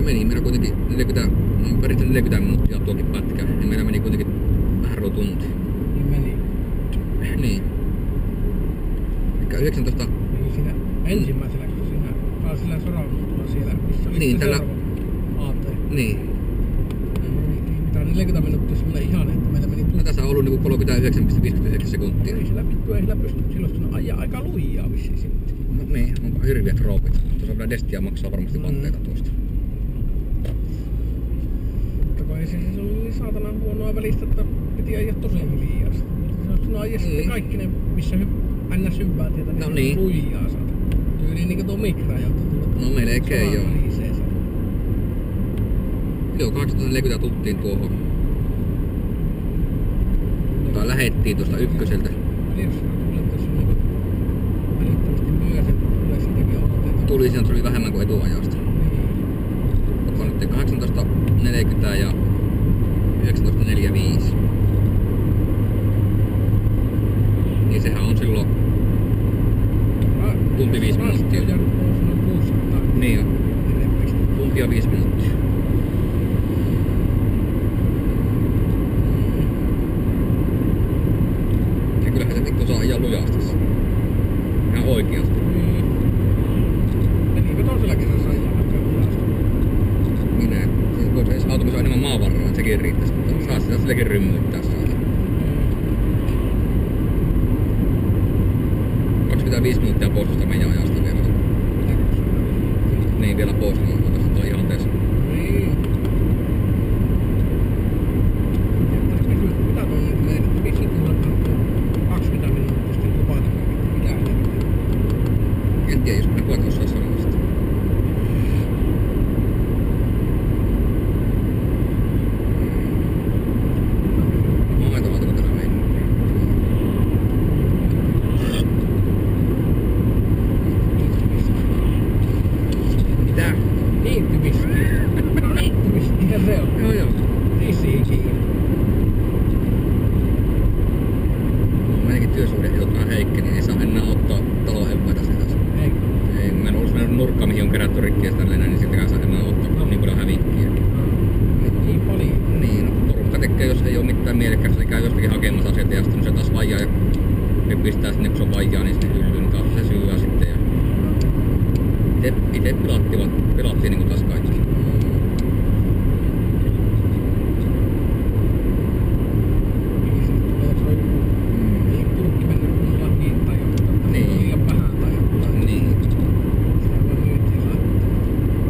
Meni meillä kuitenkin 40 minuuttia tuokin pätkä, niin meillä meni kuitenkin vähän reilu tunti. Niin meni. Niin. Eikä 19... Niin siinä ensimmäisellä, kun siinä taas sillä soramuutulla siellä, missä oli Niin, se tällä... seuraava AT. Niin. Mitä 40 minuuttia semmoinen ihan, että meillä meni tunti. No, tässä on ollut niinku 39,59 sekuntia. Ei sillä pysty silloin ajaa aika lujaa vissiin sitten. No, niin, onpa hirviät roopit. Tuossa on vielä Destia maksaa varmasti vatteita tuosta. Mutta kun ei se ollut niin saatana huonoa välistä, että piti ajaa tosi hiljaa. Se olisi ajaa sitten kaikki ne, missä ns. Hyvää tietä, niin No niin. lujaa saada. Tyyliin niinku tuo mikra, jolta tullut. No melkein joo. Liiseensä. Joo, 18.40 tultiin tuohon. Tai lähettiin tuosta ykköseltä. Eli jos tulee tuossa välittömästi myös, että tulee sitäkin aloitteita. Tuli siinä, tuli vähemmän kuin etuajasta. Joka nyt 18.40 ja 19.45. Niin sehän on silloin tunti 5 minuuttia. Niin on. Tunti ja 5 minuuttia. Ja kyllähän se vittu saa ajaa lujasti. Ihan oikeasti. Menikö toisella kesässä ajaa vaikka lujasti? Minä. Siis voisi edes autossa enemmän maavaraa, että sekin riittäisi, mutta saa sitä silläkin rymyyttää saada. 25 minuuttia pois tuosta meidän ajasta vielä. Niin, vielä pois, niin otas toi ihan teessä. Niin. Mitä tuon nyt meidän? Miksi nyt mulle kannattaa 20 minuuttia sitten kupata? Mitä helvettiä? En tiedä, jos me koet osaa sanoa sitä. Momentomaatako täällä mennään? Mitä? Niittyviski. Niittyviskihän se on. Joo joo. Risiikin. Meidänkin työsuhde jotain heikkeni, niin ei saa enää ottaa talon eväitä sieltä. Eikö? Ei, mä en olisi mennyt nurkkaan, mihin on kerätty rikkiä sitä näin, niin siltäkään saa enää ottaa niin paljon hävikkiä. Niin paljon. Niin, no, porukka tekee, jos ei oo mitään mielekkäästä, niin käy jostakin hakemassa sieltä ja sitten se taas vaijaa ja ne pistää sinne, kun se on vaijaa, niin sinne hyllyyn, niin taas se syyää sitten. Ja ite pilattiin niin kuin taas kaikki. Niin.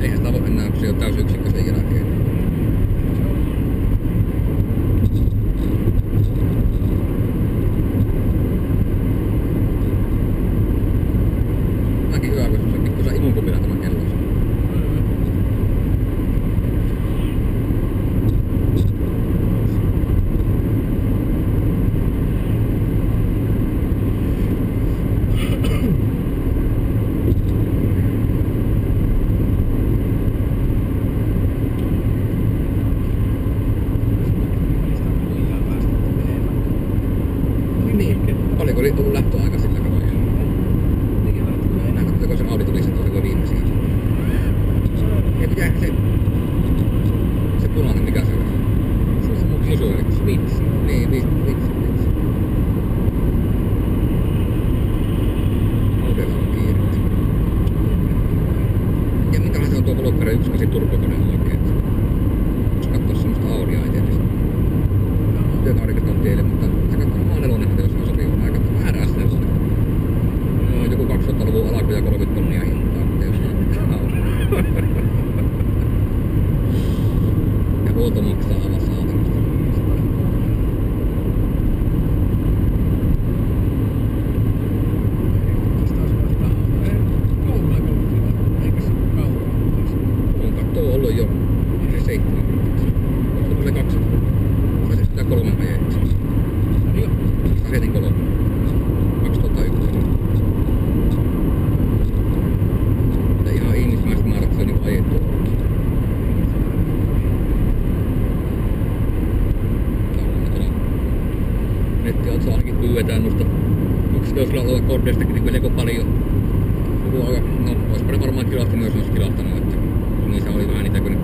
Eihän sitä voi enää, kun se on täysyksikkö sen jälkeen. Mäkin hyvä, kun se on pikkusen imunkupilla tämä kello. tuo Volkari 1.8 turbokone oikein. Jos katsoo semmoista Audia etelästä. Työkaudikasta on tielle, mutta se katsoo A4, jos on sopiva. Ja katsoo RS4. No, joku 2000-luvun alku ja 30 tonnia hintaa, mutta jos on ja huolto maksaa aivan saatanasta. On ollut jo 7. Onko se 2? Vai sitä 3 ajeeksi? Ajetin 3. 2001. Mutta ihan ihmismäistä määrät se on niin ajettu. Nettiotsaarkin pyydetään noista 12 olla kordeistakin niin melko paljon. No, oispa ne varmaan kilahtanut, jos ne ois kilahtanut. Että niissä oli vähän niitä, kun ne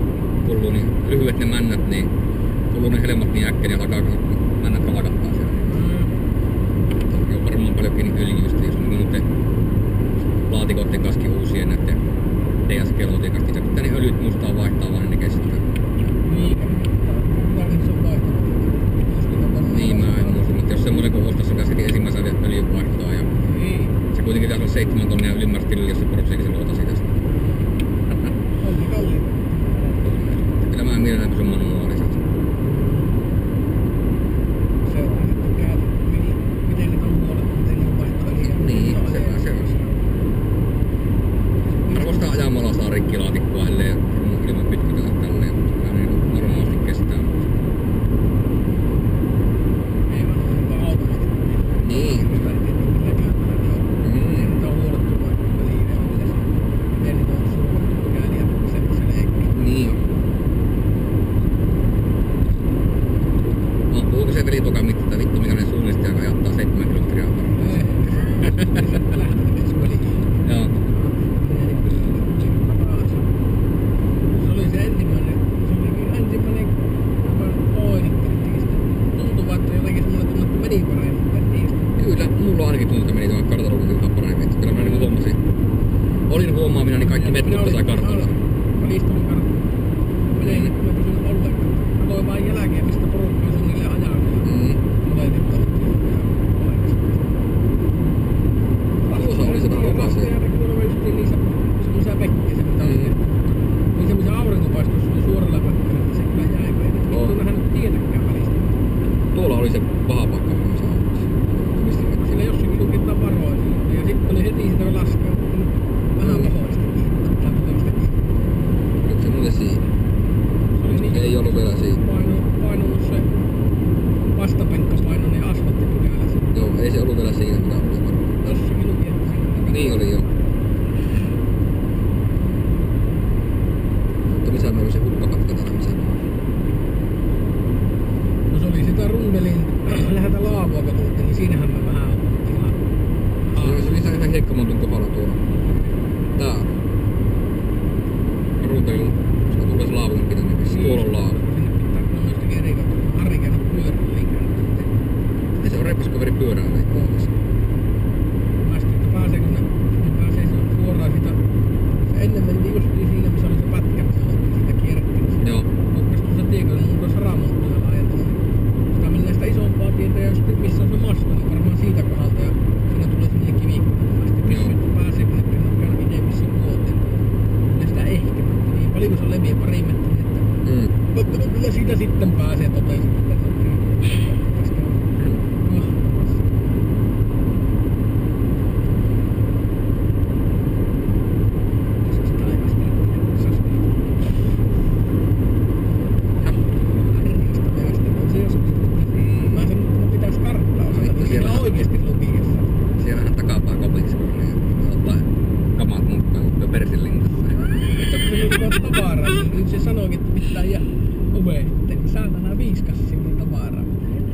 kulluu niin lyhyet ne männät, niin kulluu ne helmat niin äkkiä, niin alkaa männät kalakattaa siellä. On varmaan paljonkin niin öljyistä, jos ne laatikoiden kanssa uusien näiden DS-kelvotien kanssa, niin pitää ne öljyt mustaa vaihtaa, vaan ne kestää. Niin, mä en muista, mutta jos semmoinen kun ostaa, se käsikin ensimmäisen öljyn vaihtoa ja se kuitenkin pitäisi olla 7 tonnia ylimmästä jos se porosiikin se luota siitä. Kyllä mä mielellään pysyn manuaaliset. Se on, että miten ne on huolettu, miten ne on vaihtoehtoja. Niin, se on. Arvostaa ajamalla saa rikkilaatikkoa ellei ilman pitkytellä tälleen, mutta kyllä ne normaalisti kestää. Ei vaan ole automaattisesti. Niin. Niin on. Puhuuko se veli mitään vittu mikä ne suunnisti joka ajattaa 7 kilometriä varmaan? Joo. Se oli se ensimmäinen, joka toihitti. Tuntuu, että jotenkin semmoinen tunne, että meni paremmin niistä. Kyllä, mulla ainakin tuntuu, että meni tuon kartalukukin ihan paremmin. Kyllä mä huomasin. Olin huomaamina, niin kaikki metrut sai kartalla. Niistä on kartalla. Menee nyt, kun mä pysyn ollenkaan. Katoin vaan jälkeen, mistä porukka on niille ajanut. Oletettavasti. Tuossa oli se vähän okasia. Tuolla justiin niissä semmoisia pekkiä, se mitä oli. Niin semmoisia aurinkopaistus oli suoralla pätkällä, että se kyllä jäi meille. Vittu nähdään nyt tietäkään välistä. Tuolla oli se paha paikka, kun se autossa. Mistä mä Siellä jossakin lukin tavaroa. Ja sitten oli heti sitä laskea. Vähän pahoista kiinni. Tai putoista kiinni. Oliko se muuten siinä? Ei ollut vielä siinä. Painunut se vastapenkkapaino, niin asfalttipykälä. Joo, ei se ollut vielä siinä, mitä oli varmaan. Jossakin luki, että siinä. Niin oli joo. Mutta missä meillä oli se huppakatka täällä missä? No se oli sitä rundelin läheltä Laavua katulta, niin siinähän me vähän oltiin. Se oli ihan Hiekkamontun kohdalla tuolla. Tää. Runtelin. Koska tulee se Laavun pitänyt, niin tuolla on Laavu. Sinne pitää kyllä noistakin eri kautta. Harri käynyt pyörällä liikennettä. Ei se on reppiskaveri pyörää leikkaamassa. Mä sitten, että pääseekö ne pääsee suoraan sitä. Se ennen mentiin justiin siinä, missä oli se pätkä, missä oltiin siitä kierrettiin. Joo. Mukkastuu se tie, kun on tuossa Ramontuilla ajeltanut. Sitä mennään sitä isompaa tietä ja sitten missä on se masto, niin varmaan siitä kohdalta. Ja siinä tulee semmoinen kivikko. Mä sitten kysyin, että pääseekö ne käydä itse missä vuoteen. Ja sitä ehkä. Niin paljonko se on leviä pari metriä, että mutta no kyllä siitä sitten pääsee totesin, että siellähän takapäin kopiksi, kun ne ottaa kamat mukaan, kun persin linkassa. tavaraa, niin se sanoikin, että pitää jää oveen. Niin saatana viiskas sinne tavaraa.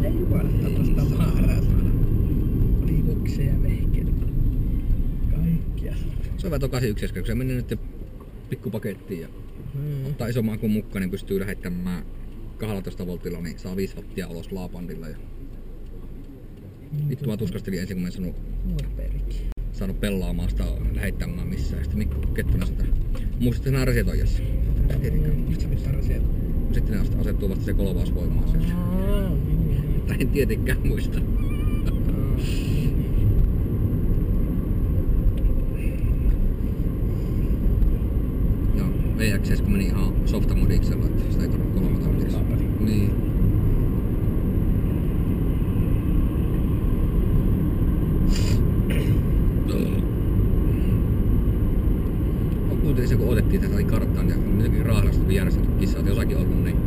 Ei jumalata tosta tavaraa saada. Oli bokseja ja vehkeitä. Kaikkia. Se on vähän 81, kun se menee nyt pikkupakettiin ja ottaa isomman akun mukaan, niin pystyy lähettämään 12 voltilla, niin saa 5 wattia ulos laapandilla. Ja vittu mä tuskastelin ensin, kun mä en saanut pelaamaan sitä lähettämään missään. Ja sitten Mikko Kettunen sitä Muistatko nää resetoijassa? En tietenkään muista. Mistä reseto? Sitten ne asettuu vasta se kolvaus voimaan sieltä. Tai en tietenkään muista. Joo, VXS kun meni ihan softamodiksella, että sitä ei tarvitse kolmata mitään. Niin. Kuuntelin se kun otettiin tätä karttaan ja jotenkin Raahilasta vieressäkin kissaa, että jossakin ollut, niin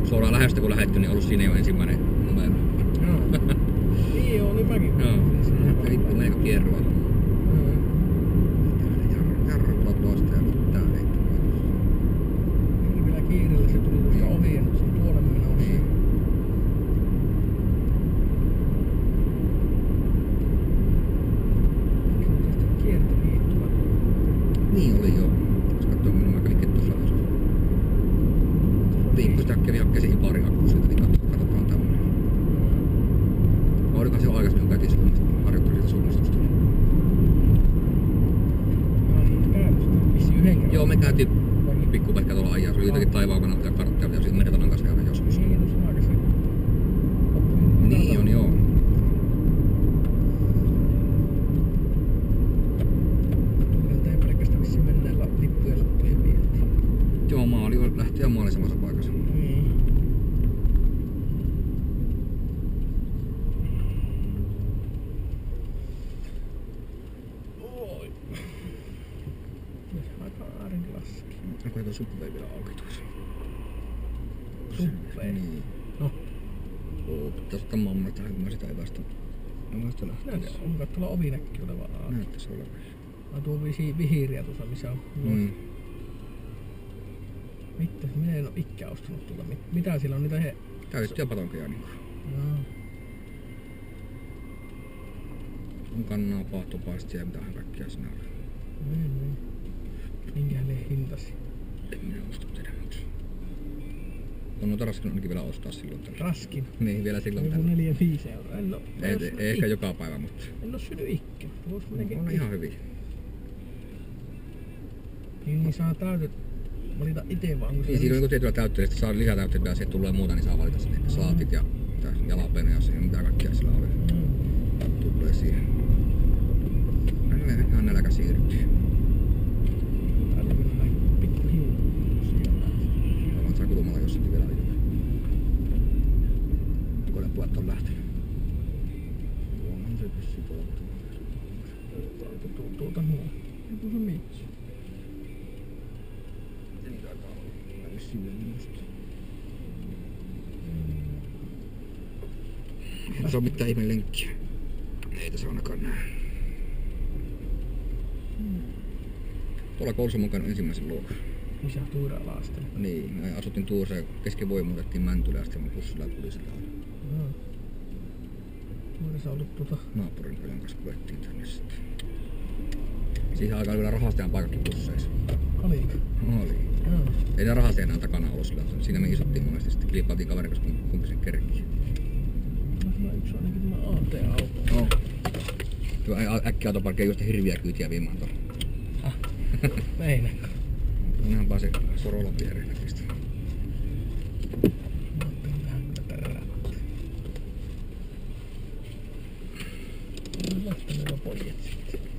suoraan lähestä kun lähetty, niin ollut siinä jo ensimmäinen numero. Joo. Niin oli mäkin. Joo. Vittu meikö kierrua. Jarru toista ja mitään ei tule. Niin vielä kiireellä se tuli tuosta ovien, se on tuolle menossa. Niin oli joo. Jos katsoo minun mä kävin kettussa alas. Viikko sitä kävi hakkeisiin pari akkuun siitä, niin katsotaan tämmönen. Olikohan se jo aikaisemmin käytiin harjoittelu siitä suunnistusta. Joo, me käytiin pikkupätkä tuolla ajaa. Se oli jotenkin taivaan kannalta ja karttia, ja sitten Mertalan kanssa käydä joskus. Niin on joo. Joo, maali lähti ja maali samassa paikassa. Oi. Aika aarinlaski. Onko tuo suppei vielä auki tuossa? Suppei? Niin. No. Pitäis ottaa mamma tähän, kun mä sitä ei vasta. Mä vasta lähtis. Onko tuolla ovi näkyy olevan auki? Näyttäis olevan. Mä tuon vihiriä tuossa, missä on ulos. Mitä? Minä en oo ikään ostanut tuota. Mitä siellä on niitä Täytettyjä patonkeja niinku. Joo. On kannaa, paahtopaistia ja mitähän kaikkea siinä on. Niin. Minkähän ne hintasi? En minä osta teidän muuta. On noita raskin ainakin vielä ostaa silloin tällä. Raskin? Niin, vielä silloin joku tällä. 4-5 euroa. En oo Ei ehkä joka päivä, mutta en oo syönyt ikkää. on ihan hyviä. Niin saa täytet valita ite vaan. Niin, siinä on tietyllä täytteellä, saa lisätäytteitä ja sieltä tulee muuta, niin saa valita sinne salaatit ja jalapenoja ja mitä kaikkea sillä oli. Tulee siihen. Ihan nälkä siirtyy. Täällä on näin pikku hiu. Haluan saa kulmalla jossakin vielä ajoja. Onko ne puhet on lähtenyt? Onhan se vissiin tuolla. Tuota nuo. Ei tuossa mitään. Niin taitaa olla. Vissiin vielä minusta. Ei tässä oo mitään ihme lenkkiä. Ei tässä ainakaan näe. Tuolla koulussa mä oon käynyt ensimmäisen luokan. Missä Tuiralla astella? Niin, me asuttiin Tuurossa ja kesken muutettiin Mäntylä ja sitten mun bussilla tuli sillä aina. Joo. Tuirassa ollut Naapurin pojan kanssa kuljettiin tänne sitten. Siihen aikaan oli vielä rahastajan paikatkin busseissa. Oliko? Oli. Joo. Ei ne rahastajan enää takana ollut sillä, siinä me isottiin monesti sitten kilpailtiin kaverin kanssa kumpi sen kerkkiä. Tämä yksi ainakin tämä AT-auto. No. Tuo äkkiautoparkki ei juosta hirviä kyytiä viimaan tuolla. Meinäkö? Onhan vaan se Corolla viereen näkistä. Mä ajattelin vähän kyllä perääntä. Lähteneellä pojat sitten.